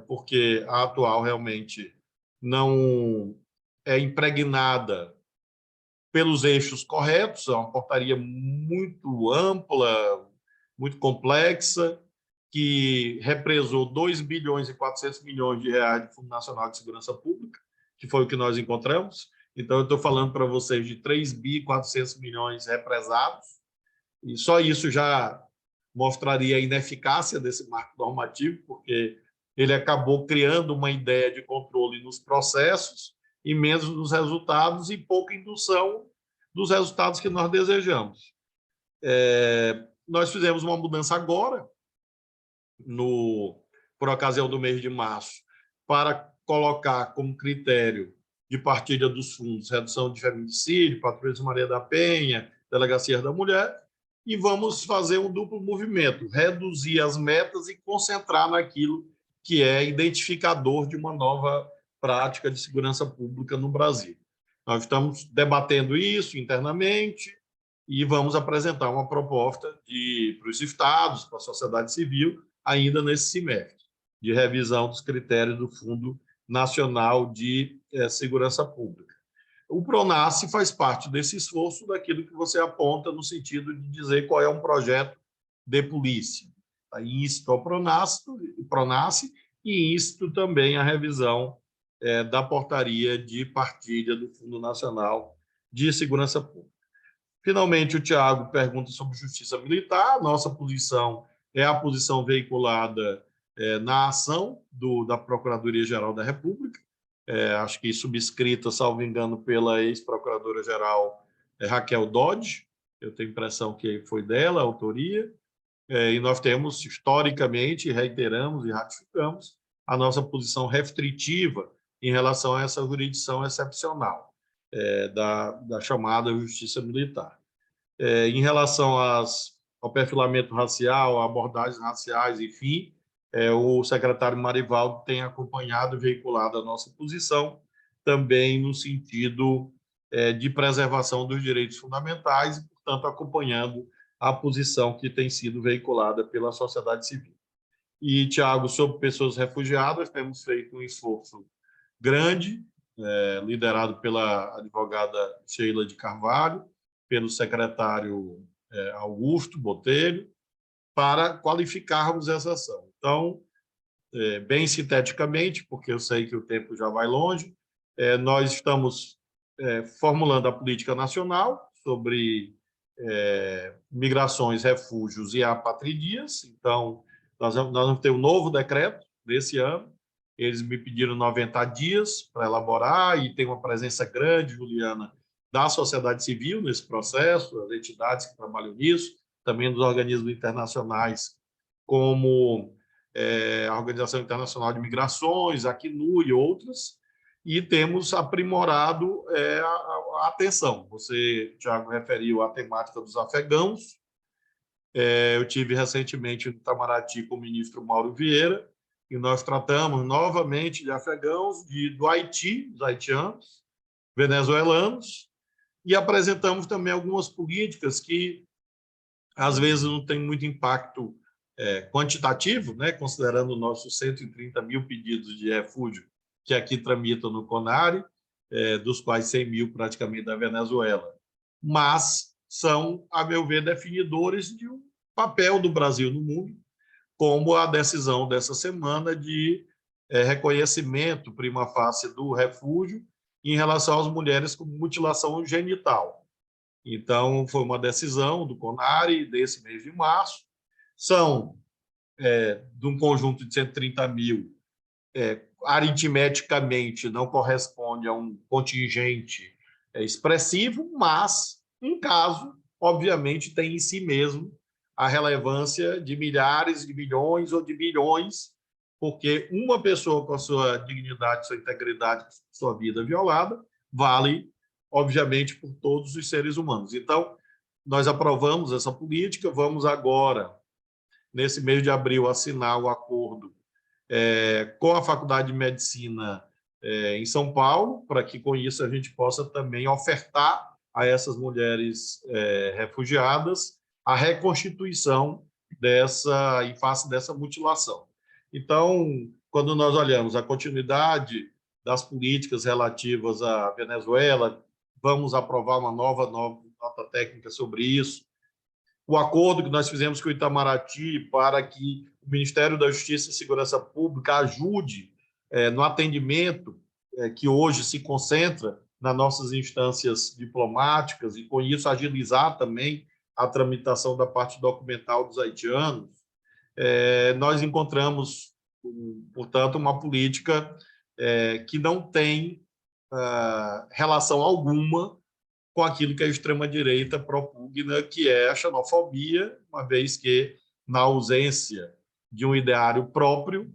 [SPEAKER 2] porque a atual realmente não é impregnada pelos eixos corretos, é uma portaria muito ampla, muito complexa, que represou 2 bilhões e 400 milhões de reais do Fundo Nacional de Segurança Pública, que foi o que nós encontramos. Então, eu estou falando para vocês de 3 bi e 400 milhões represados, e só isso já mostraria a ineficácia desse marco normativo, porque ele acabou criando uma ideia de controle nos processos e menos nos resultados e pouca indução dos resultados que nós desejamos. Nós fizemos uma mudança agora, por ocasião do mês de março, para colocar como critério de partilha dos fundos redução de feminicídio, Patrulha de Maria da Penha, Delegacia da Mulher, e vamos fazer um duplo movimento, reduzir as metas e concentrar naquilo que é identificador de uma nova prática de segurança pública no Brasil. Nós estamos debatendo isso internamente e vamos apresentar uma proposta para os estados, para a sociedade civil, ainda nesse semestre, de revisão dos critérios do Fundo Nacional de Segurança Pública. O PRONASSE faz parte desse esforço, daquilo que você aponta no sentido de dizer qual é um projeto de polícia. Aí isto ao PRONASSE e isto também a revisão da portaria de partilha do Fundo Nacional de Segurança Pública. Finalmente, o Tiago pergunta sobre justiça militar. Nossa posição é a posição veiculada na ação da Procuradoria-Geral da República, acho que subscrita, salvo engano, pela ex-procuradora-geral Raquel Dodge, eu tenho a impressão que foi dela a autoria, e nós temos, historicamente, reiteramos e ratificamos a nossa posição restritiva em relação a essa jurisdição excepcional da chamada justiça militar. Em relação ao perfilamento racial, a abordagens raciais, enfim, o secretário Marivaldo tem acompanhado e veiculado a nossa posição, também no sentido de preservação dos direitos fundamentais e, portanto, acompanhando a posição que tem sido veiculada pela sociedade civil. E, Tiago, sobre pessoas refugiadas, temos feito um esforço grande liderado pela advogada Sheila de Carvalho, pelo secretário Augusto Botelho, para qualificarmos essa ação. Então, bem sinteticamente, porque eu sei que o tempo já vai longe, nós estamos formulando a política nacional sobre migrações, refúgios e apatridias. Então, nós vamos ter um novo decreto desse ano. Eles me pediram 90 dias para elaborar e tem uma presença grande, Juliana, da sociedade civil nesse processo, as entidades que trabalham nisso, também dos organismos internacionais, como a Organização Internacional de Migrações, a Acnur e outras, e temos aprimorado a atenção. Você, Tiago, referiu à temática dos afegãos. Eu tive recentemente no Itamaraty com o ministro Mauro Vieira, e nós tratamos novamente de afegãos do Haiti, dos haitianos, venezuelanos, e apresentamos também algumas políticas que, às vezes, não têm muito impacto quantitativo, né, considerando nossos 130 mil pedidos de refúgio que aqui tramitam no CONARE, dos quais 100 mil praticamente da Venezuela, mas são, a meu ver, definidores de um papel do Brasil no mundo, como a decisão dessa semana de reconhecimento prima facie do refúgio em relação às mulheres com mutilação genital. Então, foi uma decisão do CONARE desse mês de março. São, de um conjunto de 130 mil, aritmeticamente não corresponde a um contingente expressivo, mas, um caso, obviamente, tem em si mesmo a relevância de milhares, de milhões ou de bilhões, porque uma pessoa com a sua dignidade, sua integridade, sua vida violada, vale, obviamente, por todos os seres humanos. Então, nós aprovamos essa política, vamos agora, nesse mês de abril, assinar o acordo com a Faculdade de Medicina em São Paulo, para que, com isso, a gente possa também ofertar a essas mulheres refugiadas a reconstituição em face dessa mutilação. Então, quando nós olhamos a continuidade das políticas relativas à Venezuela, vamos aprovar uma nova nota técnica sobre isso. O acordo que nós fizemos com o Itamaraty para que o Ministério da Justiça e Segurança Pública ajude no atendimento que hoje se concentra nas nossas instâncias diplomáticas e, com isso, agilizar também a tramitação da parte documental dos haitianos, nós encontramos, portanto, uma política que não tem relação alguma com aquilo que a extrema-direita propugna, que é a xenofobia, uma vez que, na ausência de um ideário próprio,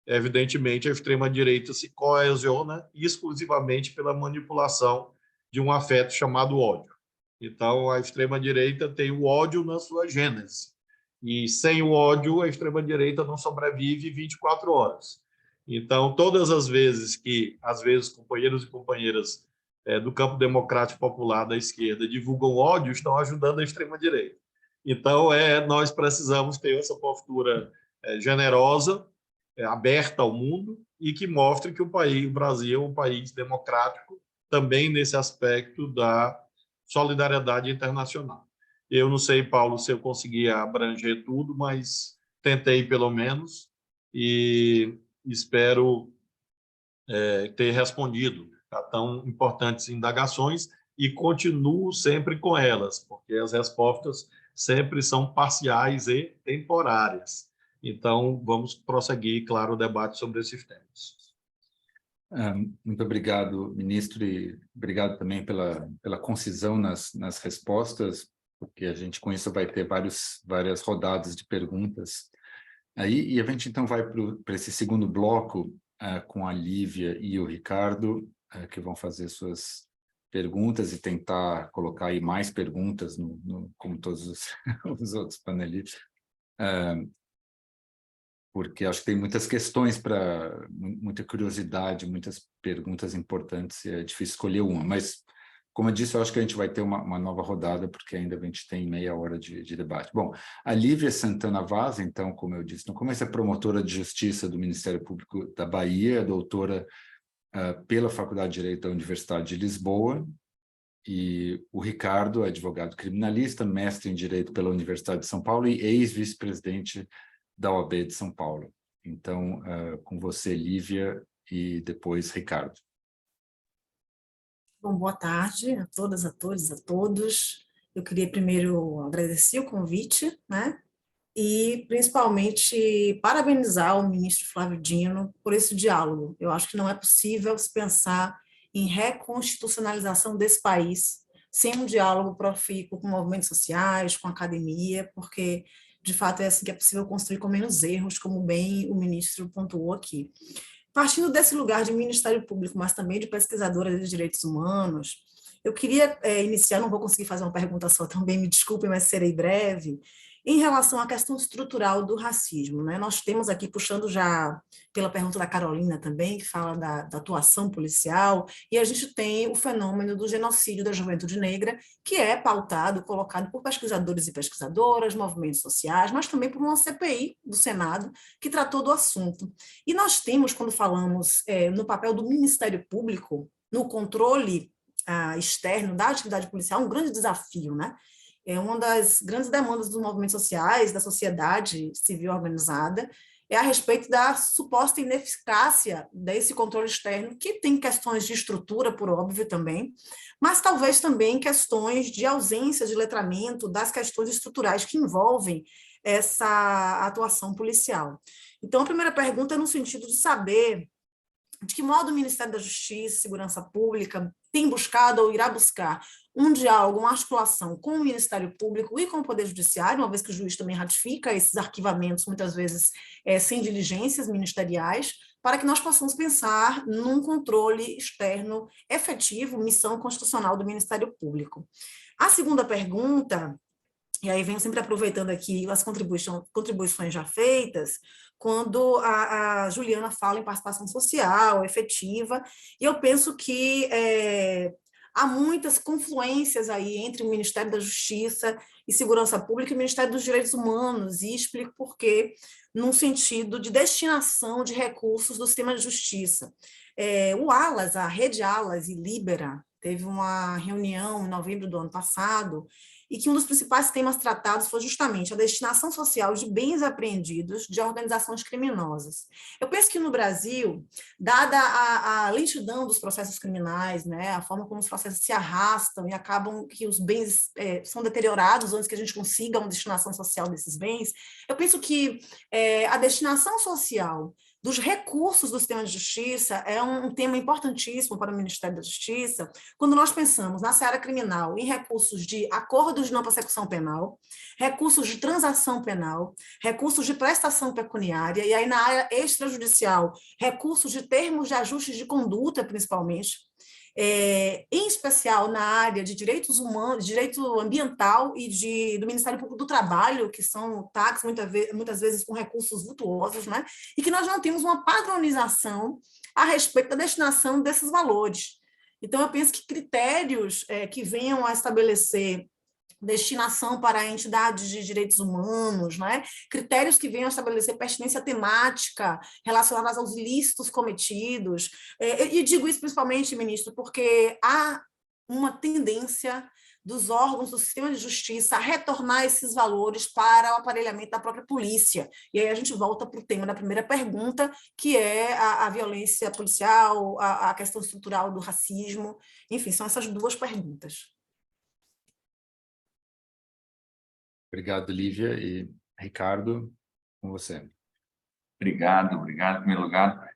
[SPEAKER 2] evidentemente, a extrema-direita se coesiona exclusivamente pela manipulação de um afeto chamado ódio. Então, a extrema-direita tem o ódio na sua gênese. E, sem o ódio, a extrema-direita não sobrevive 24 horas. Então, todas as vezes que, às vezes, companheiros e companheiras do campo democrático popular da esquerda divulgam ódio, estão ajudando a extrema-direita. Então, nós precisamos ter essa postura generosa, aberta ao mundo, e que mostre que o Brasil é um país democrático, também nesse aspecto da solidariedade internacional. Eu não sei, Paulo, se eu conseguia abranger tudo, mas tentei pelo menos e espero ter respondido a tão importantes indagações e continuo sempre com elas, porque as respostas sempre são parciais e temporárias. Então, vamos prosseguir, claro, o debate sobre esses temas.
[SPEAKER 1] Muito obrigado, ministro, e obrigado também pela concisão nas respostas, porque a gente, com isso, vai ter várias rodadas de perguntas. E a gente, então, vai para esse segundo bloco com a Lívia e o Ricardo, que vão fazer suas perguntas e tentar colocar aí mais perguntas, como todos os outros panelistas. Porque acho que tem muitas questões, muita curiosidade, muitas perguntas importantes, e é difícil escolher uma. Mas, como eu disse, eu acho que a gente vai ter uma nova rodada, porque ainda a gente tem meia hora de debate. Bom, a Lívia Santana Vaz, então, como eu disse no começo, é promotora de justiça do Ministério Público da Bahia, doutora pela Faculdade de Direito da Universidade de Lisboa, e o Ricardo, advogado criminalista, mestre em Direito pela Universidade de São Paulo e ex-vice-presidente da OAB de São Paulo. Então, com você, Lívia, e depois Ricardo.
[SPEAKER 6] Bom, boa tarde a todas, a todos, a todos. Eu queria primeiro agradecer o convite, né? E principalmente parabenizar o ministro Flávio Dino por esse diálogo. Eu acho que não é possível se pensar em reconstitucionalização desse país sem um diálogo profícuo com movimentos sociais, com a academia, porque, de fato, é assim que é possível construir com menos erros, como bem o ministro pontuou aqui. Partindo desse lugar de Ministério Público, mas também de pesquisadora de direitos humanos, eu queria iniciar, não vou conseguir fazer uma pergunta só também, me desculpem, mas serei breve, em relação à questão estrutural do racismo, né? Nós temos aqui, puxando já pela pergunta da Carolina também, que fala da atuação policial, e a gente tem o fenômeno do genocídio da juventude negra, que é pautado, colocado por pesquisadores e pesquisadoras, movimentos sociais, mas também por uma CPI do Senado, que tratou do assunto. E nós temos, quando falamos no papel do Ministério Público, no controle externo da atividade policial, um grande desafio, né? É uma das grandes demandas dos movimentos sociais, da sociedade civil organizada, é a respeito da suposta ineficácia desse controle externo, que tem questões de estrutura, por óbvio, também, mas talvez também questões de ausência de letramento das questões estruturais que envolvem essa atuação policial. Então, a primeira pergunta é no sentido de saber de que modo o Ministério da Justiça e Segurança Pública tem buscado ou irá buscar um diálogo, uma articulação com o Ministério Público e com o Poder Judiciário, uma vez que o juiz também ratifica esses arquivamentos, muitas vezes sem diligências ministeriais, para que nós possamos pensar num controle externo efetivo, missão constitucional do Ministério Público. A segunda pergunta, e aí venho sempre aproveitando aqui as contribuições já feitas, quando a Juliana fala em participação social, efetiva, e eu penso que há muitas confluências aí entre o Ministério da Justiça e Segurança Pública e o Ministério dos Direitos Humanos, e explico por quê, num sentido de destinação de recursos do sistema de justiça. O ALAS, a Rede ALAS e Libera, teve uma reunião em novembro do ano passado, e que um dos principais temas tratados foi justamente a destinação social de bens apreendidos de organizações criminosas. Eu penso que no Brasil, dada a lentidão dos processos criminais, né, a forma como os processos se arrastam e acabam que os bens são deteriorados antes que a gente consiga uma destinação social desses bens, eu penso que a destinação social dos recursos do sistema de justiça é um tema importantíssimo para o Ministério da Justiça, quando nós pensamos na seara criminal em recursos de acordos de não persecução penal, recursos de transação penal, recursos de prestação pecuniária, e aí na área extrajudicial, recursos de termos de ajustes de conduta, principalmente, em especial na área de direitos humanos, direito ambiental e do Ministério Público do Trabalho, que são taxas muitas vezes com recursos vultuosos, né? E que nós não temos uma padronização a respeito da destinação desses valores. Então, eu penso que critérios que venham a estabelecer destinação para entidades de direitos humanos, né? Critérios que venham a estabelecer pertinência temática relacionadas aos ilícitos cometidos. E digo isso principalmente, ministro, porque há uma tendência dos órgãos do sistema de justiça a retornar esses valores para o aparelhamento da própria polícia. E aí a gente volta para o tema da primeira pergunta, que é a violência policial, a questão estrutural do racismo. Enfim, são essas duas perguntas.
[SPEAKER 1] Obrigado, Lívia. E Ricardo, com você.
[SPEAKER 7] Obrigado. Em primeiro lugar,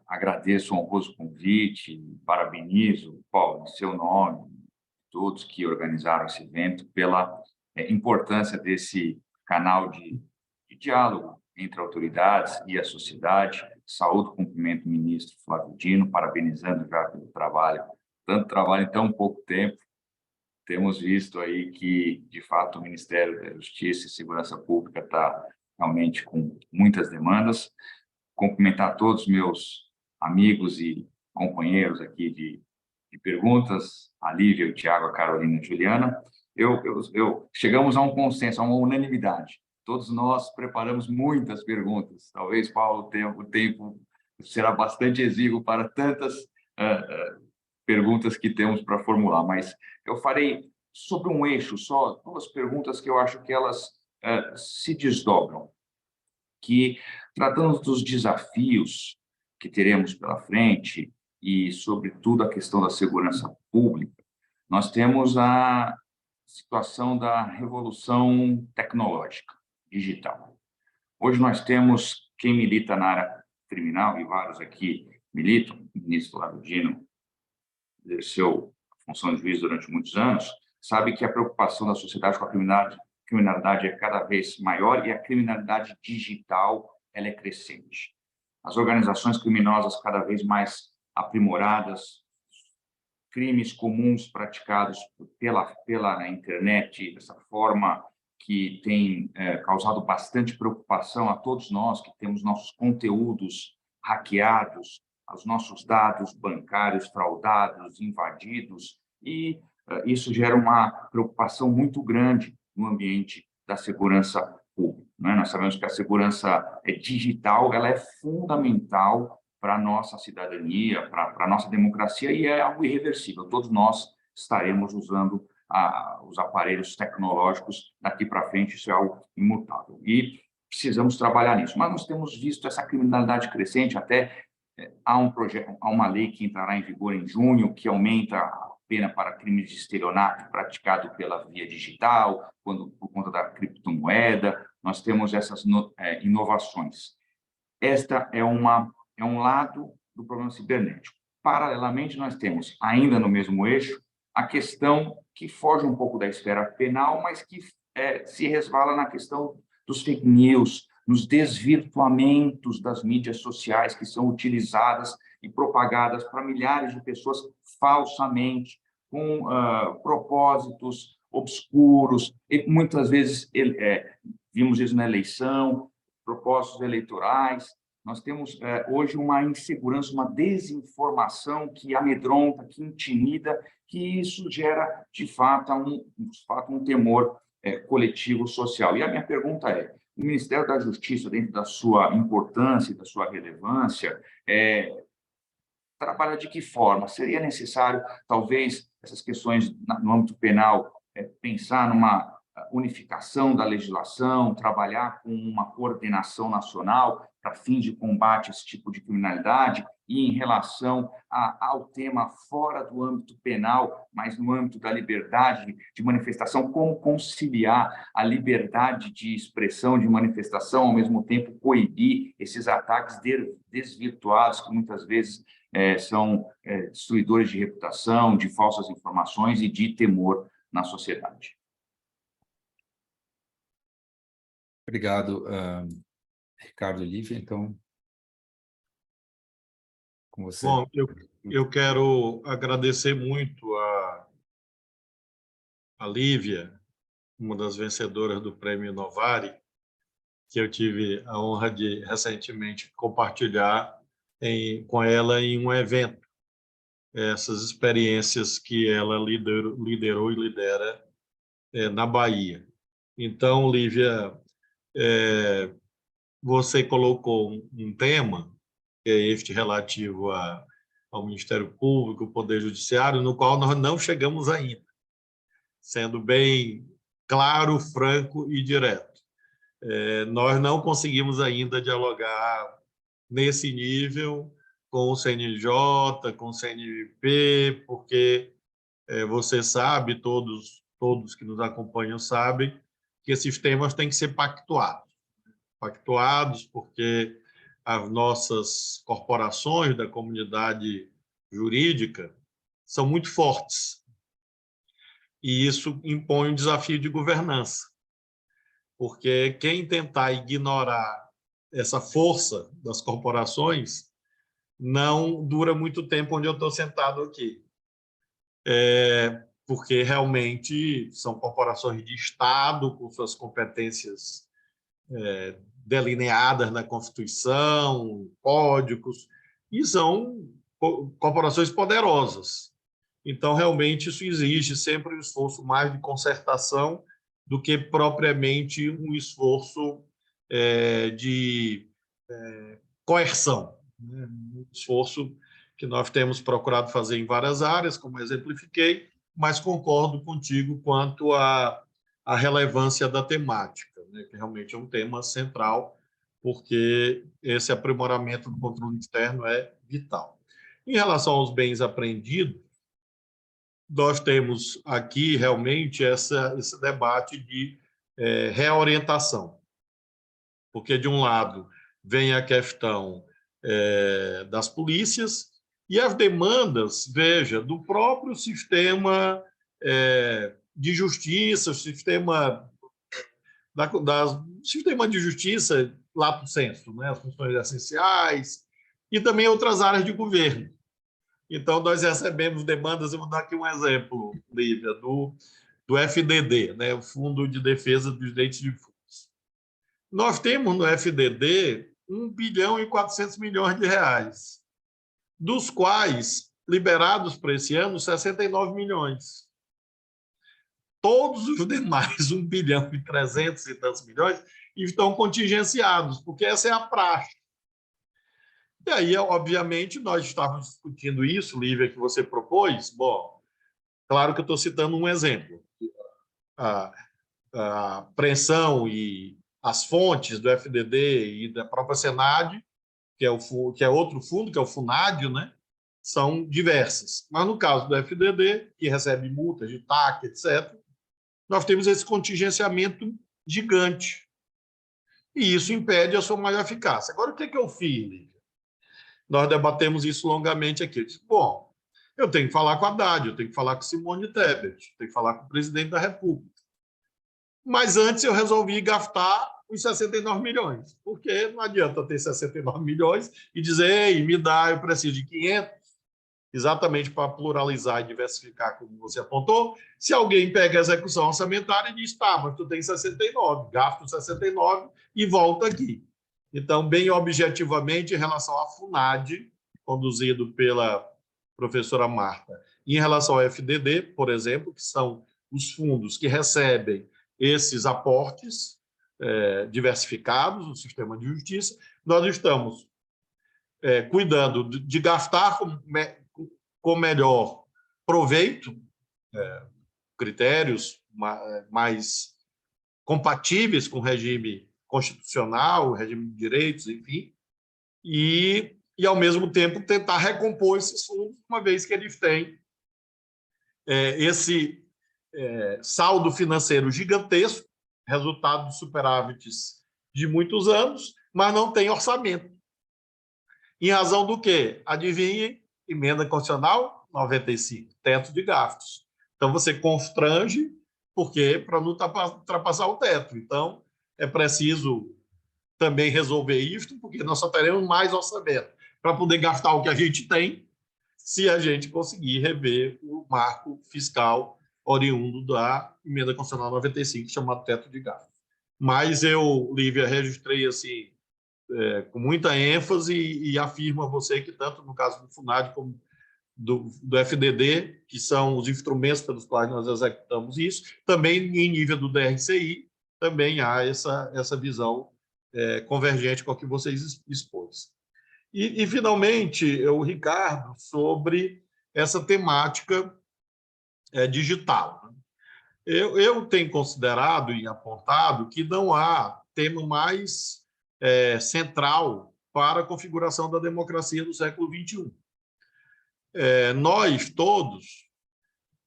[SPEAKER 7] agradeço o honroso convite, parabenizo, Paulo, em seu nome, todos que organizaram esse evento, pela importância desse canal de diálogo entre autoridades e a sociedade. Saúdo, cumprimento o ministro Flávio Dino, parabenizando já pelo trabalho, tanto trabalho em tão pouco tempo. Temos visto aí que, de fato, o Ministério da Justiça e Segurança Pública está realmente com muitas demandas. Cumprimentar todos os meus amigos e companheiros aqui de perguntas, a Lívia, o Tiago, a Carolina e a Juliana. Chegamos a um consenso, a uma unanimidade. Todos nós preparamos muitas perguntas. Talvez, Paulo, o tempo será bastante exíguo para tantas perguntas que temos para formular, mas eu farei sobre um eixo só, 2 perguntas que eu acho que elas se desdobram, que, tratando dos desafios que teremos pela frente e, sobretudo, a questão da segurança pública, nós temos a situação da revolução tecnológica, digital. Hoje nós temos quem milita na área criminal, e vários aqui militam, o ministro Flávio Dino exerceu a função de juiz durante muitos anos, sabe que a preocupação da sociedade com a criminalidade é cada vez maior e a criminalidade digital ela é crescente. As organizações criminosas cada vez mais aprimoradas, crimes comuns praticados pela internet, dessa forma que tem causado bastante preocupação a todos nós, que temos nossos conteúdos hackeados, os nossos dados bancários fraudados, invadidos, e isso gera uma preocupação muito grande no ambiente da segurança pública. Né? Nós sabemos que a segurança digital ela é fundamental para a nossa cidadania, para a nossa democracia, e é algo irreversível. Todos nós estaremos usando os aparelhos tecnológicos daqui para frente, isso é algo imutável. E precisamos trabalhar nisso. Mas nós temos visto essa criminalidade crescente, até há uma lei que entrará em vigor em junho, que aumenta a pena para crimes de estelionato praticado pela via digital, por conta da criptomoeda. Nós temos essas inovações. Esta é um lado do problema cibernético. Paralelamente, nós temos, ainda no mesmo eixo, a questão que foge um pouco da esfera penal, mas que se resvala na questão dos fake news, nos desvirtuamentos das mídias sociais que são utilizadas e propagadas para milhares de pessoas falsamente, com propósitos obscuros, e muitas vezes vimos isso na eleição, propósitos eleitorais. Nós temos hoje uma insegurança, uma desinformação que amedronta, que intimida, que isso gera, de fato, um temor coletivo social. E a minha pergunta é, o Ministério da Justiça, dentro da sua importância e da sua relevância, trabalha de que forma? Seria necessário, talvez, essas questões no âmbito penal, pensar numa unificação da legislação, trabalhar com uma coordenação nacional para fins de combate a esse tipo de criminalidade, e em relação ao tema fora do âmbito penal, mas no âmbito da liberdade de manifestação, como conciliar a liberdade de expressão, de manifestação, ao mesmo tempo coibir esses ataques desvirtuados, que muitas vezes são destruidores de reputação, de falsas informações e de temor na sociedade.
[SPEAKER 1] Obrigado, Ricardo e Lívia. Então, com você.
[SPEAKER 2] Bom, eu quero agradecer muito a Lívia, uma das vencedoras do Prêmio Novari, que eu tive a honra de, recentemente, compartilhar com ela em um evento, essas experiências que ela liderou e lidera na Bahia. Então, Lívia, você colocou um tema, que é este relativo ao Ministério Público, ao Poder Judiciário, no qual nós não chegamos ainda, sendo bem claro, franco e direto. Nós não conseguimos ainda dialogar nesse nível com o CNJ, com o CNMP, porque você sabe, todos que nos acompanham sabem, que esses temas têm que ser pactuados, porque as nossas corporações da comunidade jurídica são muito fortes. E isso impõe um desafio de governança, porque quem tentar ignorar essa força das corporações não dura muito tempo onde eu estou sentado aqui. Porque realmente são corporações de Estado, com suas competências delineadas na Constituição, códigos, e são corporações poderosas. Então, realmente, isso exige sempre um esforço mais de concertação do que propriamente um esforço de coerção. né? Um esforço que nós temos procurado fazer em várias áreas, como exemplifiquei, mas concordo contigo quanto à relevância da temática, né? Que realmente é um tema central, porque esse aprimoramento do controle externo é vital. Em relação aos bens apreendidos, nós temos aqui realmente esse debate de reorientação, porque, de um lado, vem a questão das polícias e as demandas, veja, do próprio sistema de justiça, o sistema sistema de justiça, lato sensu, né? As funções essenciais, e também outras áreas de governo. Então, nós recebemos demandas, eu vou dar aqui um exemplo, Lívia, do FDD, né? O Fundo de Defesa dos Direitos Difusos. Nós temos no FDD 1 bilhão e 400 milhões de reais, dos quais, liberados para esse ano, 69 milhões. Todos os demais, 1 bilhão e 300 e tantos milhões, estão contingenciados, porque essa é a praxe. E aí, obviamente, nós estávamos discutindo isso, Lívia, que você propôs. Bom, claro que eu estou citando um exemplo. A apreensão e as fontes do FDD e da própria Senad, que é outro fundo, que é o Funádio, né, são diversas. Mas, no caso do FDD, que recebe multas de TAC, etc., nós temos esse contingenciamento gigante. E isso impede a sua maior eficácia. Agora, o que eu fiz, Lívia? Nós debatemos isso longamente aqui. Eu disse, bom, eu tenho que falar com a Haddad, eu tenho que falar com Simone Tebet, eu tenho que falar com o presidente da República. Mas antes eu resolvi gastar os 69 milhões, porque não adianta ter 69 milhões e dizer, ei, me dá, eu preciso de 500, exatamente para pluralizar e diversificar, como você apontou. Se alguém pega a execução orçamentária e diz, tá, mas tu tem 69, gasto 69 e volta aqui. Então, bem objetivamente, em relação à FUNAD, conduzido pela professora Marta, e em relação ao FDD, por exemplo, que são os fundos que recebem esses aportes diversificados no sistema de justiça, nós estamos cuidando de gastar com melhor proveito, critérios mais compatíveis com o regime constitucional, o regime de direitos, enfim, e ao mesmo tempo tentar recompor esses fundos, uma vez que eles têm esse saldo financeiro gigantesco, resultado de superávites de muitos anos, mas não tem orçamento. Em razão do quê? Adivinhem, emenda constitucional 95, teto de gastos. Então, você constrange, porque para não ultrapassar o teto. Então, é preciso também resolver isso, porque nós só teremos mais orçamento para poder gastar o que a gente tem, se a gente conseguir rever o marco fiscal oriundo da emenda constitucional 95, chamado teto de gastos. Mas eu, Lívia, registrei assim, com muita ênfase e afirmo a você que tanto no caso do FUNAD como do FDD, que são os instrumentos pelos quais nós executamos isso, também em nível do DRCI, também há essa visão convergente com a que vocês expôs. E, finalmente, o Ricardo, sobre essa temática digital. Eu tenho considerado e apontado que não há tema mais central para a configuração da democracia do século XXI. Nós todos,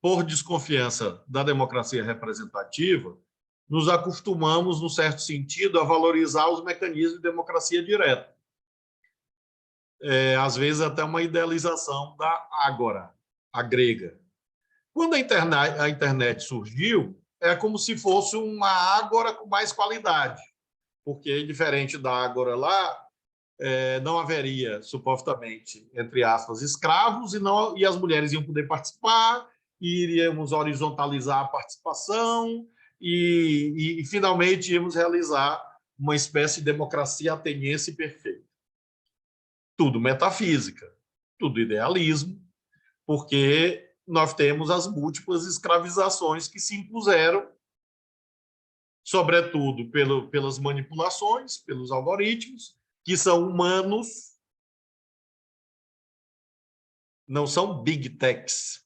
[SPEAKER 2] por desconfiança da democracia representativa, nos acostumamos, num certo sentido, a valorizar os mecanismos de democracia direta. Às vezes até uma idealização da ágora, a grega. Quando a internet surgiu, é como se fosse uma ágora com mais qualidade, porque, diferente da ágora lá, não haveria, supostamente, entre aspas, escravos, e as mulheres iam poder participar, e iríamos horizontalizar a participação, e finalmente íamos realizar uma espécie de democracia ateniense perfeita. Tudo metafísica, tudo idealismo, porque nós temos as múltiplas escravizações que se impuseram, sobretudo pelas manipulações, pelos algoritmos, que são humanos, não são big techs,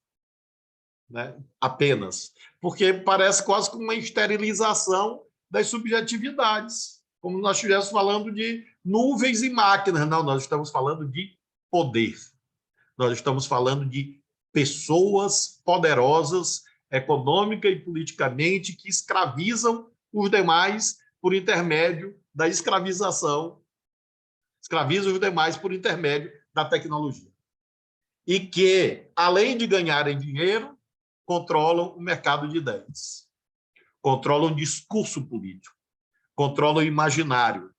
[SPEAKER 2] né? Apenas, porque parece quase que uma esterilização das subjetividades, como nós estivéssemos falando de nuvens e máquinas. Não, nós estamos falando de poder. Nós estamos falando de pessoas poderosas, econômica e politicamente, que escravizam os demais por intermédio da escravização, escravizam os demais por intermédio da tecnologia. E que, além de ganharem dinheiro, controlam o mercado de ideias, controlam o discurso político, controlam o imaginário.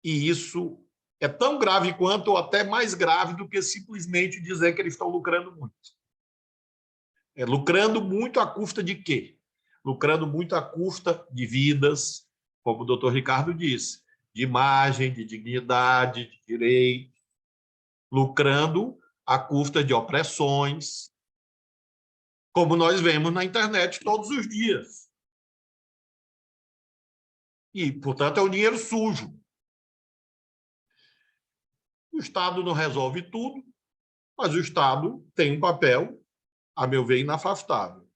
[SPEAKER 2] E isso é tão grave quanto, ou até mais grave do que simplesmente dizer que eles estão lucrando muito. Lucrando muito à custa de quê? Lucrando muito à custa de vidas, como o doutor Ricardo disse, de imagem, de dignidade, de direito, lucrando à custa de opressões, como nós vemos na internet todos os dias. E, portanto, é um dinheiro sujo. O Estado não resolve tudo, mas o Estado tem um papel, a meu ver, inafastável.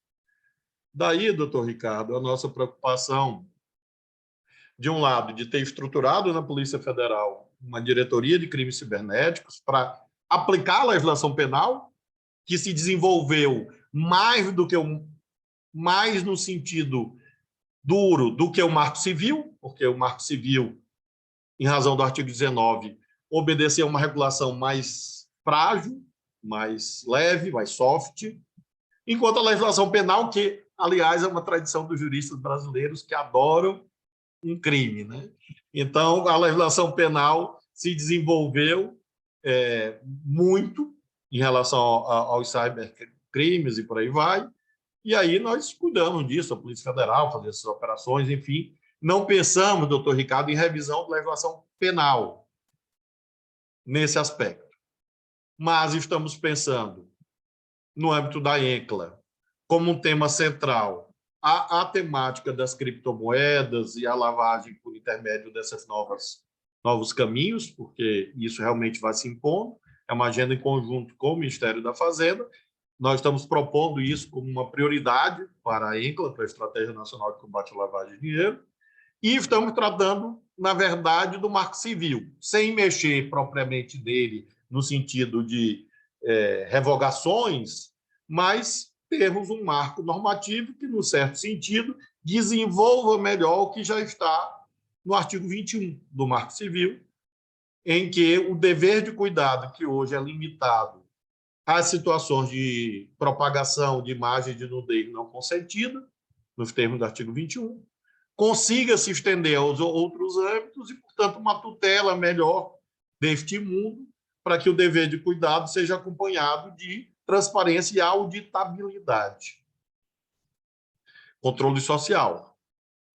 [SPEAKER 2] Daí, doutor Ricardo, a nossa preocupação, de um lado, de ter estruturado na Polícia Federal uma diretoria de crimes cibernéticos para aplicar a legislação penal, que se desenvolveu mais no sentido duro do que o Marco Civil, porque o Marco Civil, em razão do artigo 19, obedeceu a uma regulação mais frágil, mais leve, mais soft, enquanto a legislação penal, que, aliás, é uma tradição dos juristas brasileiros que adoram um crime, né? Então, a legislação penal se desenvolveu muito em relação aos cybercrimes e por aí vai, e aí nós cuidamos disso, a Polícia Federal, fazer essas operações, enfim. Não pensamos, doutor Ricardo, em revisão da legislação penal nesse aspecto. Mas estamos pensando, no âmbito da ENCLA, como um tema central, a temática das criptomoedas e a lavagem por intermédio desses novos caminhos, porque isso realmente vai se impondo. É uma agenda em conjunto com o Ministério da Fazenda. Nós estamos propondo isso como uma prioridade para a ENCLA, para a Estratégia Nacional de Combate à Lavagem de Dinheiro, e estamos tratando, na verdade, do Marco Civil, sem mexer propriamente nele no sentido de revogações, mas termos um marco normativo que, num certo sentido, desenvolva melhor o que já está no artigo 21 do Marco Civil, em que o dever de cuidado, que hoje é limitado às situações de propagação de imagem de nudez não consentida, nos termos do artigo 21, consiga se estender aos outros âmbitos e, portanto, uma tutela melhor deste mundo, para que o dever de cuidado seja acompanhado de transparência e auditabilidade. Controle social,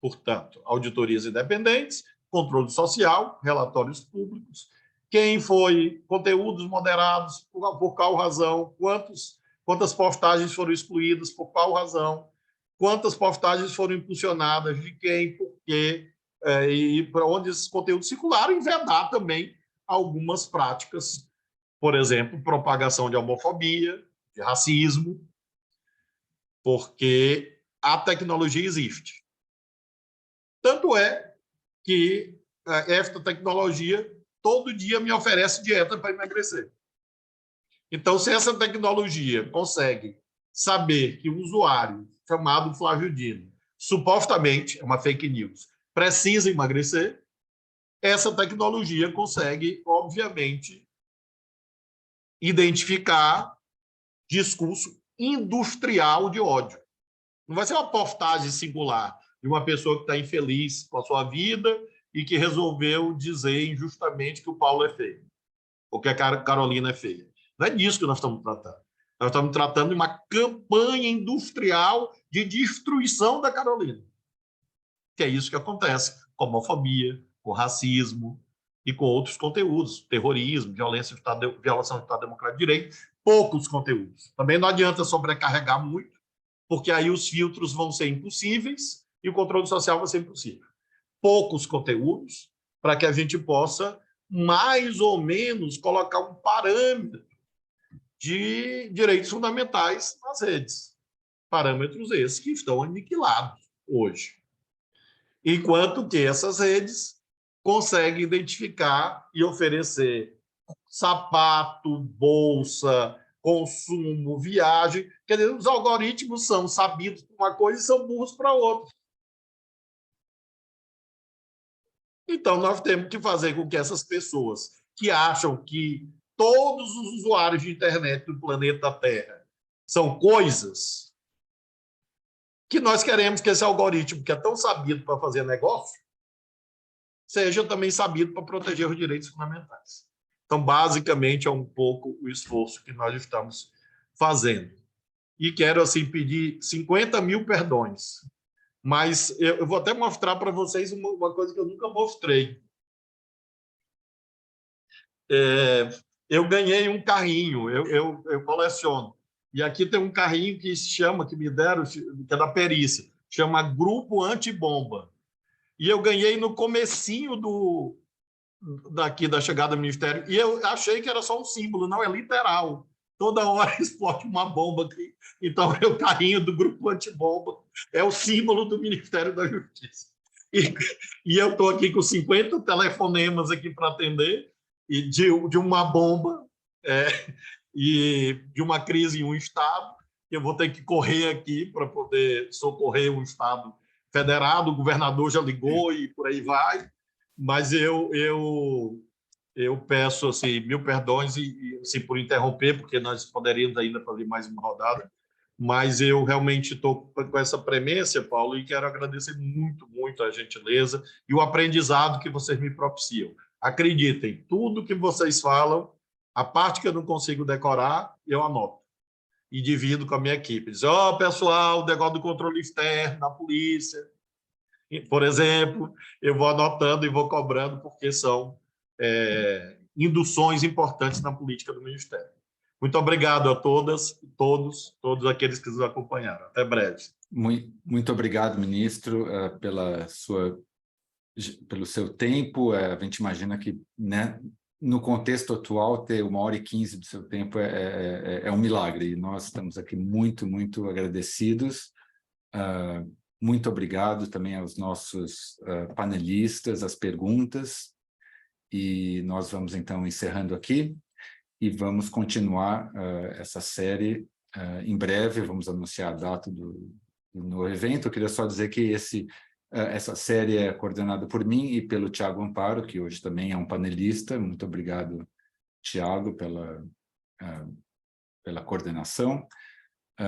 [SPEAKER 2] portanto, auditorias independentes, controle social, relatórios públicos, quem foi, conteúdos moderados, por qual razão, quantas postagens foram excluídas, por qual razão, quantas postagens foram impulsionadas, de quem, por quê, e para onde esses conteúdos circularam, e vedar também algumas práticas, por exemplo, propagação de homofobia, de racismo, porque a tecnologia existe. Tanto é que esta tecnologia todo dia me oferece dieta para emagrecer. Então, se essa tecnologia consegue saber que o usuário chamado Flávio Dino, supostamente, é uma fake news, precisa emagrecer, essa tecnologia consegue, obviamente, identificar discurso industrial de ódio. Não vai ser uma postagem singular de uma pessoa que está infeliz com a sua vida e que resolveu dizer injustamente que o Paulo é feio, ou que a Carolina é feia. Não é disso que nós estamos tratando. Nós estamos tratando de uma campanha industrial de destruição da Carolina. Que é isso que acontece com homofobia, com racismo e com outros conteúdos, terrorismo, violação do Estado Democrático de Direito, poucos conteúdos. Também não adianta sobrecarregar muito, porque aí os filtros vão ser impossíveis e o controle social vai ser impossível. Poucos conteúdos para que a gente possa, mais ou menos, colocar um parâmetro de direitos fundamentais nas redes. Parâmetros esses que estão aniquilados hoje. Enquanto que essas redes conseguem identificar e oferecer sapato, bolsa, consumo, viagem. Quer dizer, os algoritmos são sabidos para uma coisa e são burros para outra. Então, nós temos que fazer com que essas pessoas que acham que todos os usuários de internet do planeta Terra são coisas, que nós queremos que esse algoritmo, que é tão sabido para fazer negócio, seja também sabido para proteger os direitos fundamentais. Então, basicamente, é um pouco o esforço que nós estamos fazendo. E quero, assim, pedir 50 mil perdões. Mas eu vou até mostrar para vocês uma coisa que eu nunca mostrei. Eu ganhei um carrinho, eu coleciono. E aqui tem um carrinho que se chama, que me deram, que é da perícia, chama Grupo Antibomba. E eu ganhei no comecinho daqui da chegada do Ministério, e eu achei que era só um símbolo, não, é literal. Toda hora explode uma bomba aqui. Então, é o carrinho do Grupo Antibomba, é o símbolo do Ministério da Justiça. E eu estou aqui com 50 telefonemas aqui para atender, e de uma bomba, e de uma crise em um estado, eu vou ter que correr aqui para poder socorrer um estado federado, o governador já ligou e por aí vai, mas eu peço assim, mil perdões e assim, por interromper, porque nós poderíamos ainda fazer mais uma rodada, mas eu realmente estou com essa premência, Paulo, e quero agradecer muito, muito a gentileza e o aprendizado que vocês me propiciam. Acreditem, tudo que vocês falam, a parte que eu não consigo decorar, eu anoto e divido com a minha equipe. Diz, pessoal, o negócio do controle externo da polícia, por exemplo, eu vou anotando e vou cobrando, porque são induções importantes na política do Ministério. Muito obrigado a todas, todos aqueles que nos acompanharam. Até breve.
[SPEAKER 1] Muito obrigado, ministro, pelo seu tempo. A gente imagina que, né, no contexto atual, ter 1h15 do seu tempo é um milagre. E nós estamos aqui muito, muito agradecidos. Muito obrigado também aos nossos panelistas, as perguntas. E nós vamos, então, encerrando aqui e vamos continuar essa série em breve. Vamos anunciar a data do evento. Eu queria só dizer que essa série é coordenada por mim e pelo Tiago Amparo, que hoje também é um panelista. Muito obrigado, Tiago, pela coordenação.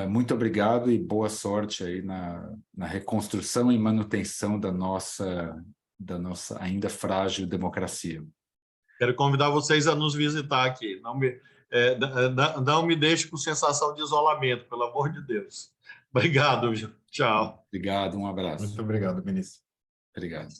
[SPEAKER 1] Muito obrigado e boa sorte aí na reconstrução e manutenção da nossa ainda frágil democracia.
[SPEAKER 2] Quero convidar vocês a nos visitar aqui. Não me deixe com sensação de isolamento, pelo amor de Deus. Obrigado, tchau.
[SPEAKER 1] Obrigado, um abraço.
[SPEAKER 5] Muito obrigado, ministro.
[SPEAKER 1] Obrigado.